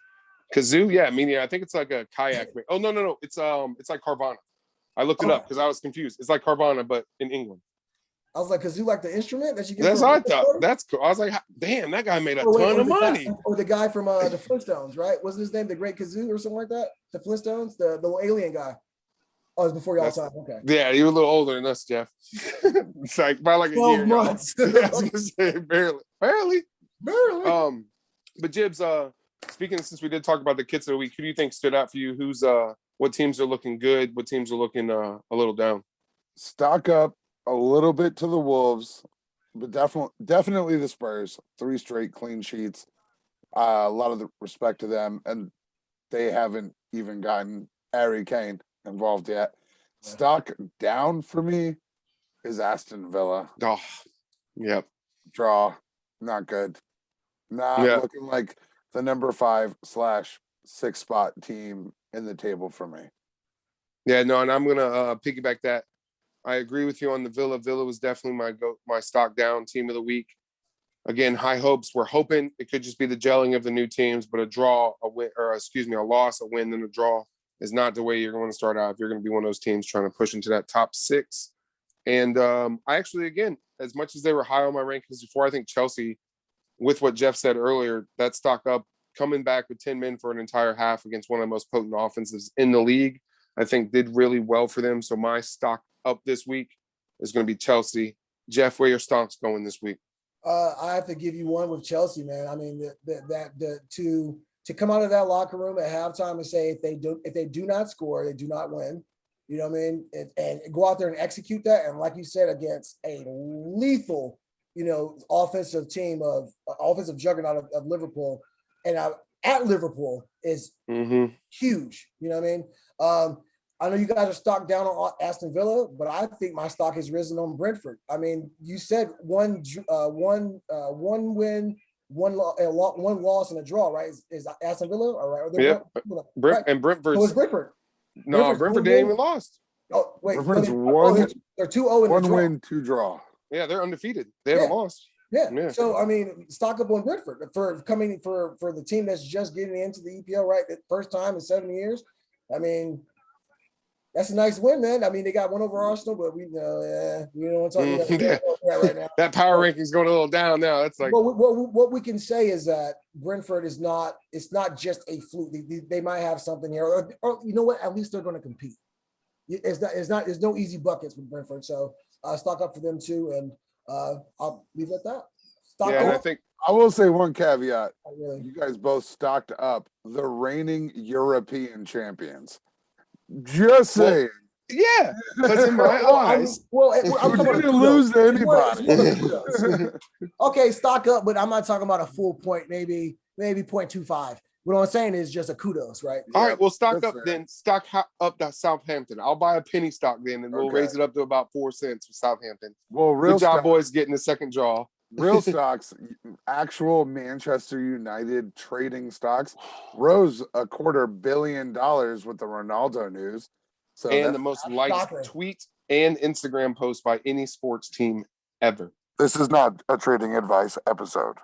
Kazoo, yeah, meaning I think it's like a kayak. Oh no, it's like Carvana. I looked it up because I was confused. It's like Carvana, but in England. I was like, kazoo, like the instrument that you get. That's what I thought. That's cool. I was like, damn, that guy made a ton of money. Or the guy from the Flintstones, right? Wasn't his name the Great Kazoo or something like that? The Flintstones, the little alien guy. Oh, it was before y'all time. Okay. Yeah, you were a little older than us, Jeff. It's like by like 12 a year. months. Yeah, I was gonna say barely. But Jibs, speaking since we did talk about the kits of the week, who do you think stood out for you? Who's what teams are looking good? What teams are looking a little down? Stock up a little bit to the Wolves, but definitely the Spurs. 3 straight clean sheets. A lot of the respect to them, and they haven't even gotten Harry Kane involved yet. Stock down for me is Aston Villa. Oh, yep. Draw, not good. Looking like the number 5/6 spot team in the table for me. Yeah, no, and I'm gonna piggyback that. I agree with you on the Villa. Villa was definitely my stock down team of the week. Again, high hopes. We're hoping it could just be the gelling of the new teams, but a loss, a win, then a draw is not the way you're going to start out. If you're going to be one of those teams trying to push into that top 6, And I actually, again, as much as they were high on my rankings before, I think Chelsea, with what Jeff said earlier, that stock up, coming back with 10 men for an entire half against one of the most potent offenses in the league, I think did really well for them. So my stock up this week is going to be Chelsea. Jeff, where your stock's going this week? I have to give you one with Chelsea, man. I mean, to come out of that locker room at halftime and say if they do not score, they do not win. You know what I mean? And go out there and execute that. And like you said, against a lethal, offensive team of offensive juggernaut of Liverpool, and at Liverpool is huge. You know what I mean? I know you guys are stocked down on Aston Villa, but I think my stock has risen on Brentford. I mean, you said one win, one loss, and a draw, right? Is Aston Villa all right? Yeah, right. And Brentford. So it's Brentford. No, Brentford didn't even lost. Oh wait, Brentford's they're 2-0 in one the draw. win, 2 draw. Yeah, they're undefeated. They haven't lost. Yeah. So I mean, stock up on Brentford for coming for the team that's just getting into the EPL, right? The first time in 7 years. I mean, that's a nice win, man. I mean, they got one over Arsenal, but we know, we don't want to talk about that right now. That power ranking's going a little down now. It's like, what we can say is that Brentford is not. It's not just a fluke. They might have something here, or you know what? At least they're going to compete. It's not. There's no easy buckets with Brentford, so stock up for them too, and I'll leave it at that. I think I will say one caveat. Really. You guys both stocked up the reigning European champions. Just saying. Yeah, because in my eyes, I'm going to lose to anybody. Okay, stock up, but I'm not talking about a full point, maybe 0.25. What I'm saying is just a kudos, right? All right, well, stock up then. Stock up to Southampton. I'll buy a penny stock then, and we'll raise it up to about 4 cents for Southampton. Well, good job, boys, getting the second draw. Real stocks, actual Manchester United trading stocks, rose $250 million with the Ronaldo news. So and the most liked tweet and Instagram post by any sports team ever. This is not a trading advice episode.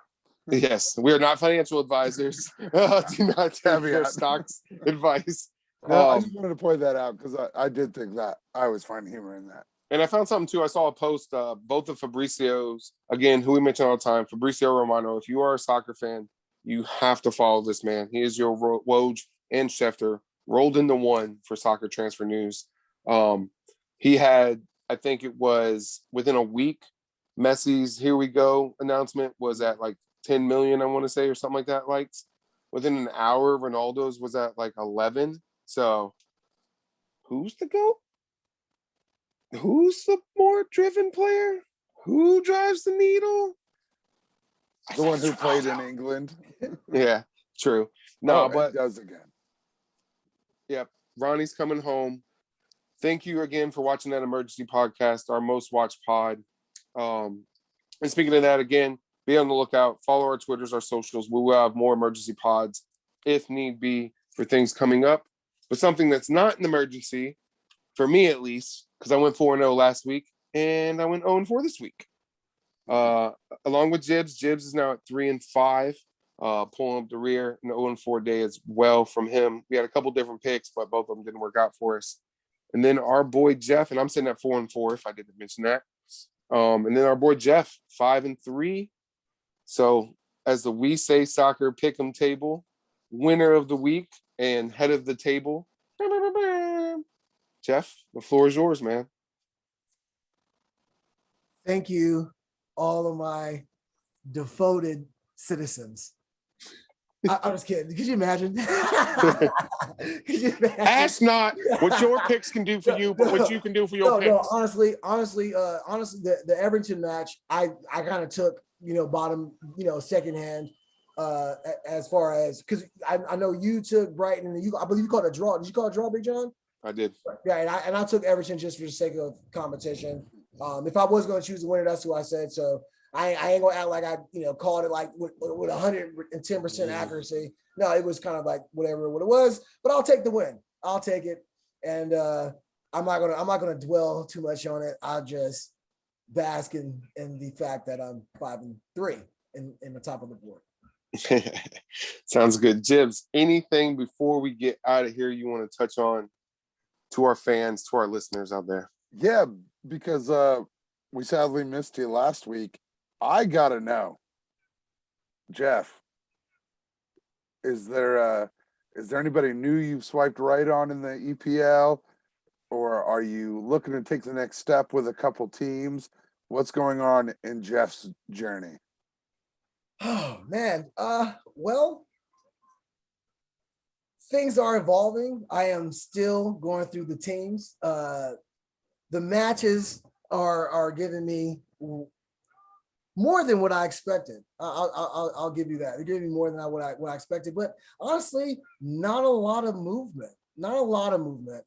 Yes, we are not financial advisors. Do not take your stocks advice. No, I just wanted to point that out because I did think that I was finding humor in that. And I found something too. I saw a post, both of Fabrizio's, again, who we mention all the time, Fabrizio Romano. If you are a soccer fan, you have to follow this man. He is your Woj and Schefter rolled into one for Soccer Transfer News. He had, I think it was within a week, Messi's "Here We Go" announcement was at like 10 million, I want to say, or something like that likes. Within an hour, Ronaldo's was at like 11. So who's the GOAT? Who's the more driven player? Who drives the needle? The one who played in England. Yeah, true. No, but does again. Yep. Ronnie's coming home. Thank you again for watching that emergency podcast, our most watched pod. And speaking of that, again, be on the lookout. Follow our Twitters, our socials. We will have more emergency pods if need be for things coming up. But something that's not an emergency, for me at least, because I went 4-0 last week and I went 0-4 this week. Along with Jibs. Jibs is now at 3-5, pulling up the rear, an 0-4 day as well from him. We had a couple different picks, but both of them didn't work out for us. And then our boy Jeff, and I'm sitting at 4-4 if I didn't mention that. And then our boy Jeff, 5-3. So as the We Say Soccer Pick'em table, winner of the week and head of the table, Jeff, the floor is yours, man. Thank you, all of my devoted citizens. I'm just kidding. Could you imagine? Ask not what your picks can do for you, but what you can do for your picks. No, honestly, the Everton match, I kind of took, bottom, secondhand, as far as, because I know you took Brighton, and I believe you called it a draw. Did you call it a draw, Big John? I did. Yeah, and I took Everton just for the sake of competition. If I was going to choose a winner, that's who I said. So I ain't gonna act like I, called it like with 110% accuracy. No, it was kind of like what it was. But I'll take the win. I'll take it, and I'm not gonna dwell too much on it. I'll just bask in the fact that I'm 5-3 in the top of the board. Sounds good. Jibs, anything before we get out of here you want to touch on to our fans, to our listeners out there? Yeah, because we sadly missed you last week. I gotta know, Jeff. Is there anybody new you've swiped right on in the EPL, or are you looking to take the next step with a couple teams? What's going on in Jeff's journey? Oh man, well, things are evolving. I am still going through the teams. The matches are giving me more than what I expected. I'll give you that. They're giving me more than what I expected. But honestly, not a lot of movement. Not a lot of movement.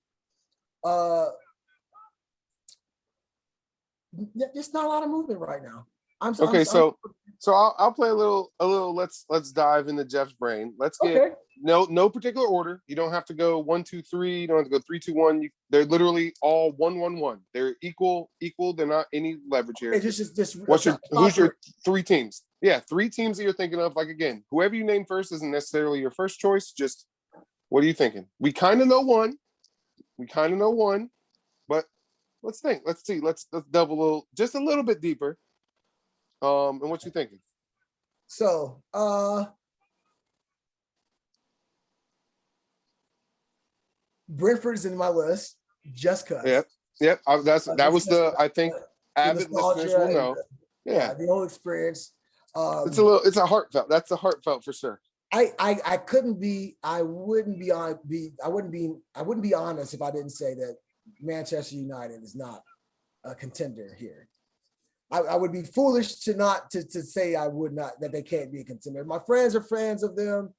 Just not a lot of movement right now. So I'll play a little. Let's dive into Jeff's brain. Let's get no particular order. You don't have to go 1, 2, 3. You don't have to go 3, 2, 1. They're literally all 1, 1, 1. They're equal. They're not any leverage here. Who's your 3 teams? Yeah, 3 teams that you're thinking of. Like again, whoever you name first isn't necessarily your first choice. Just what are you thinking? We kind of know one, but let's think. Let's see. Let's delve just a little bit deeper. And what you thinking? So, Brentford's in my list just because. Yep. I think avid listeners will know. The whole experience. It's a heartfelt. That's a heartfelt for sure. I wouldn't be honest if I didn't say that Manchester United is not a contender here. I would be foolish to say I would not, that they can't be a contender. My friends are fans of them.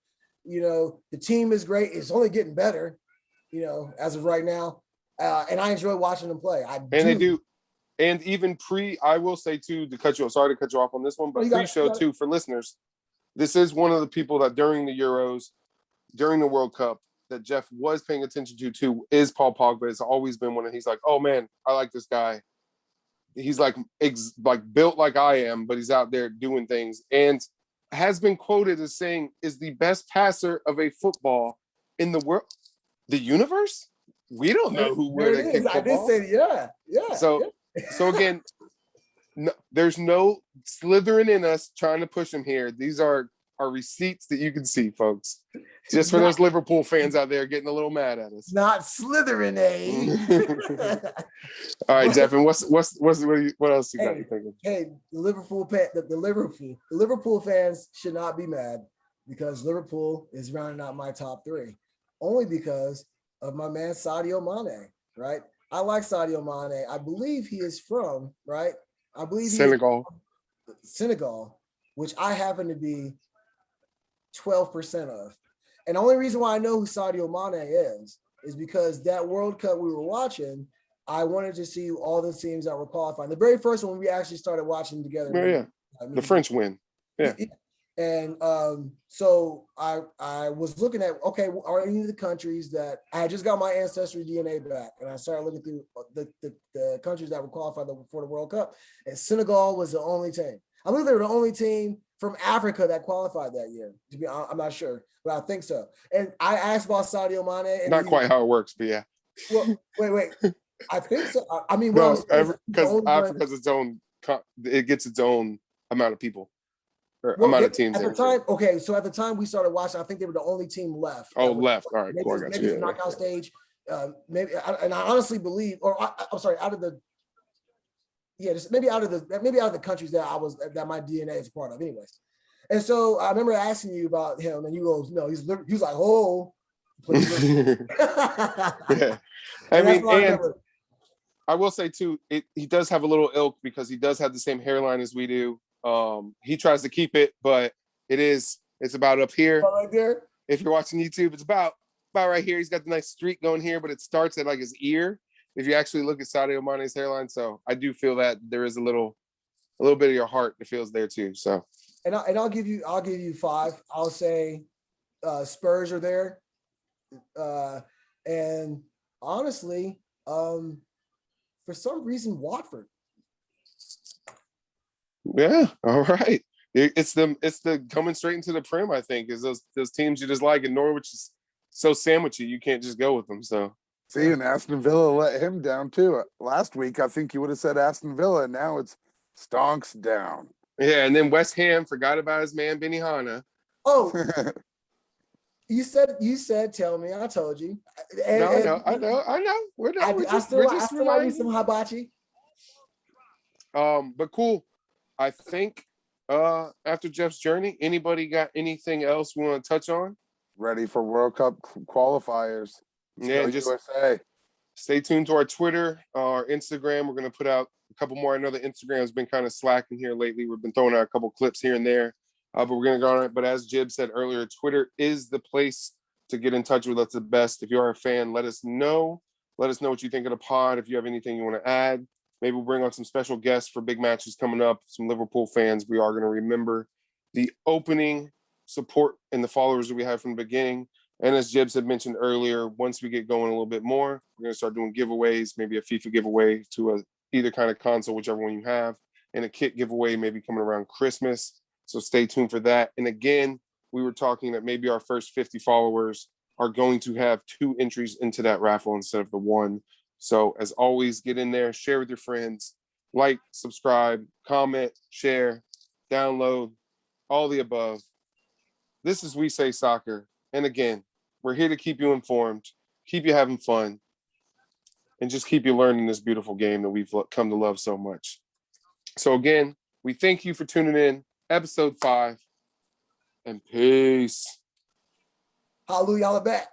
You know, the team is great. It's only getting better, you know, as of right now. And I enjoy watching them play. They do. And even I will say too, sorry to cut you off on this one, but pre-show too, for listeners, this is one of the people that during the Euros, during the World Cup, that Jeff was paying attention to is Paul Pogba. It's always been one of, he's like, oh man, I like this guy. He's like built like I am, but he's out there doing things, and has been quoted as saying is the best passer of a football in the world, the universe. We don't know where they kick football. I did say yeah. So again, no, there's no slithering in us trying to push him here. These are receipts that you can see, folks. Just for those Liverpool fans out there getting a little mad at us. Not slithering, eh? All right, Jeff, and what else you got you thinking? Hey, the Liverpool fans should not be mad because Liverpool is rounding out my top 3, only because of my man Sadio Mane, right? I like Sadio Mane. I believe he is from, right? I believe Senegal, which I happen to be 12% of. And the only reason why I know who Sadio Mane is because that World Cup we were watching, I wanted to see all the teams that were qualifying. The very first one we actually started watching together. The French win. Yeah. And so I was looking at, okay, are any of the countries that I had just got my ancestry DNA back, and I started looking through the countries that were qualified for the World Cup, and Senegal was the only team. I believe they were the only team from Africa that qualified that year. I'm not sure, but I think so. And I asked about Sadio Mane. And not quite how it works, but yeah. Well, wait. I think so. I mean, because Africa's it gets its own amount of people. Amount of teams. At the time, okay, so at the time we started watching, I think they were the only team left. Oh, left. All right, cool. Maybe the knockout stage. Maybe, and I honestly believe, I'm sorry, out of the countries that my DNA is a part of, anyways. And so I remember asking you about him, and you go, no, he's like, oh. Yeah. I mean, and I will say too, he does have a little ilk because he does have the same hairline as we do. He tries to keep it, but it's about up here. Right there. If you're watching YouTube, it's about right here. He's got the nice streak going here, but it starts at like his ear. If you actually look at Sadio Mane's hairline, so I do feel that there is a little bit of your heart that feels there too. So, and I'll give you 5. I'll say Spurs are there, and honestly, for some reason, Watford. Yeah, all right. It's the coming straight into the Prem. I think is those teams you just like, and Norwich is so sandwichy you can't just go with them. So See, and Aston Villa let him down too. Last week, I think you would have said Aston Villa, and now it's stonks down. Yeah, and then West Ham forgot about his man Benny Hanna. Oh, you said, tell me, I told you. I know. I still like me some hibachi. But cool. I think after Jeff's journey, anybody got anything else we want to touch on? Ready for World Cup qualifiers. Yeah, just USA. Stay tuned to our Twitter, our Instagram. We're going to put out a couple more. I know the Instagram's been kind of slacking here lately. We've been throwing out a couple clips here and there, but we're going to go on it. But as Jib said earlier, Twitter is the place to get in touch with us the best. If you are a fan, let us know. Let us know what you think of the pod. If you have anything you want to add, maybe we'll bring on some special guests for big matches coming up. Some Liverpool fans. We are going to remember the opening support and the followers that we had from the beginning. And as Jibs had mentioned earlier, once we get going a little bit more, we're going to start doing giveaways, maybe a FIFA giveaway to either kind of console, whichever one you have, and a kit giveaway maybe coming around Christmas. So stay tuned for that. And again, we were talking that maybe our first 50 followers are going to have 2 entries into that raffle instead of the 1. So as always, get in there, share with your friends, like, subscribe, comment, share, download, all the above. This is We Say Soccer. And again, we're here to keep you informed, keep you having fun, and just keep you learning this beautiful game that we've come to love so much. So again, we thank you for tuning in. Episode 5. And peace. Hallelujah, y'all are back.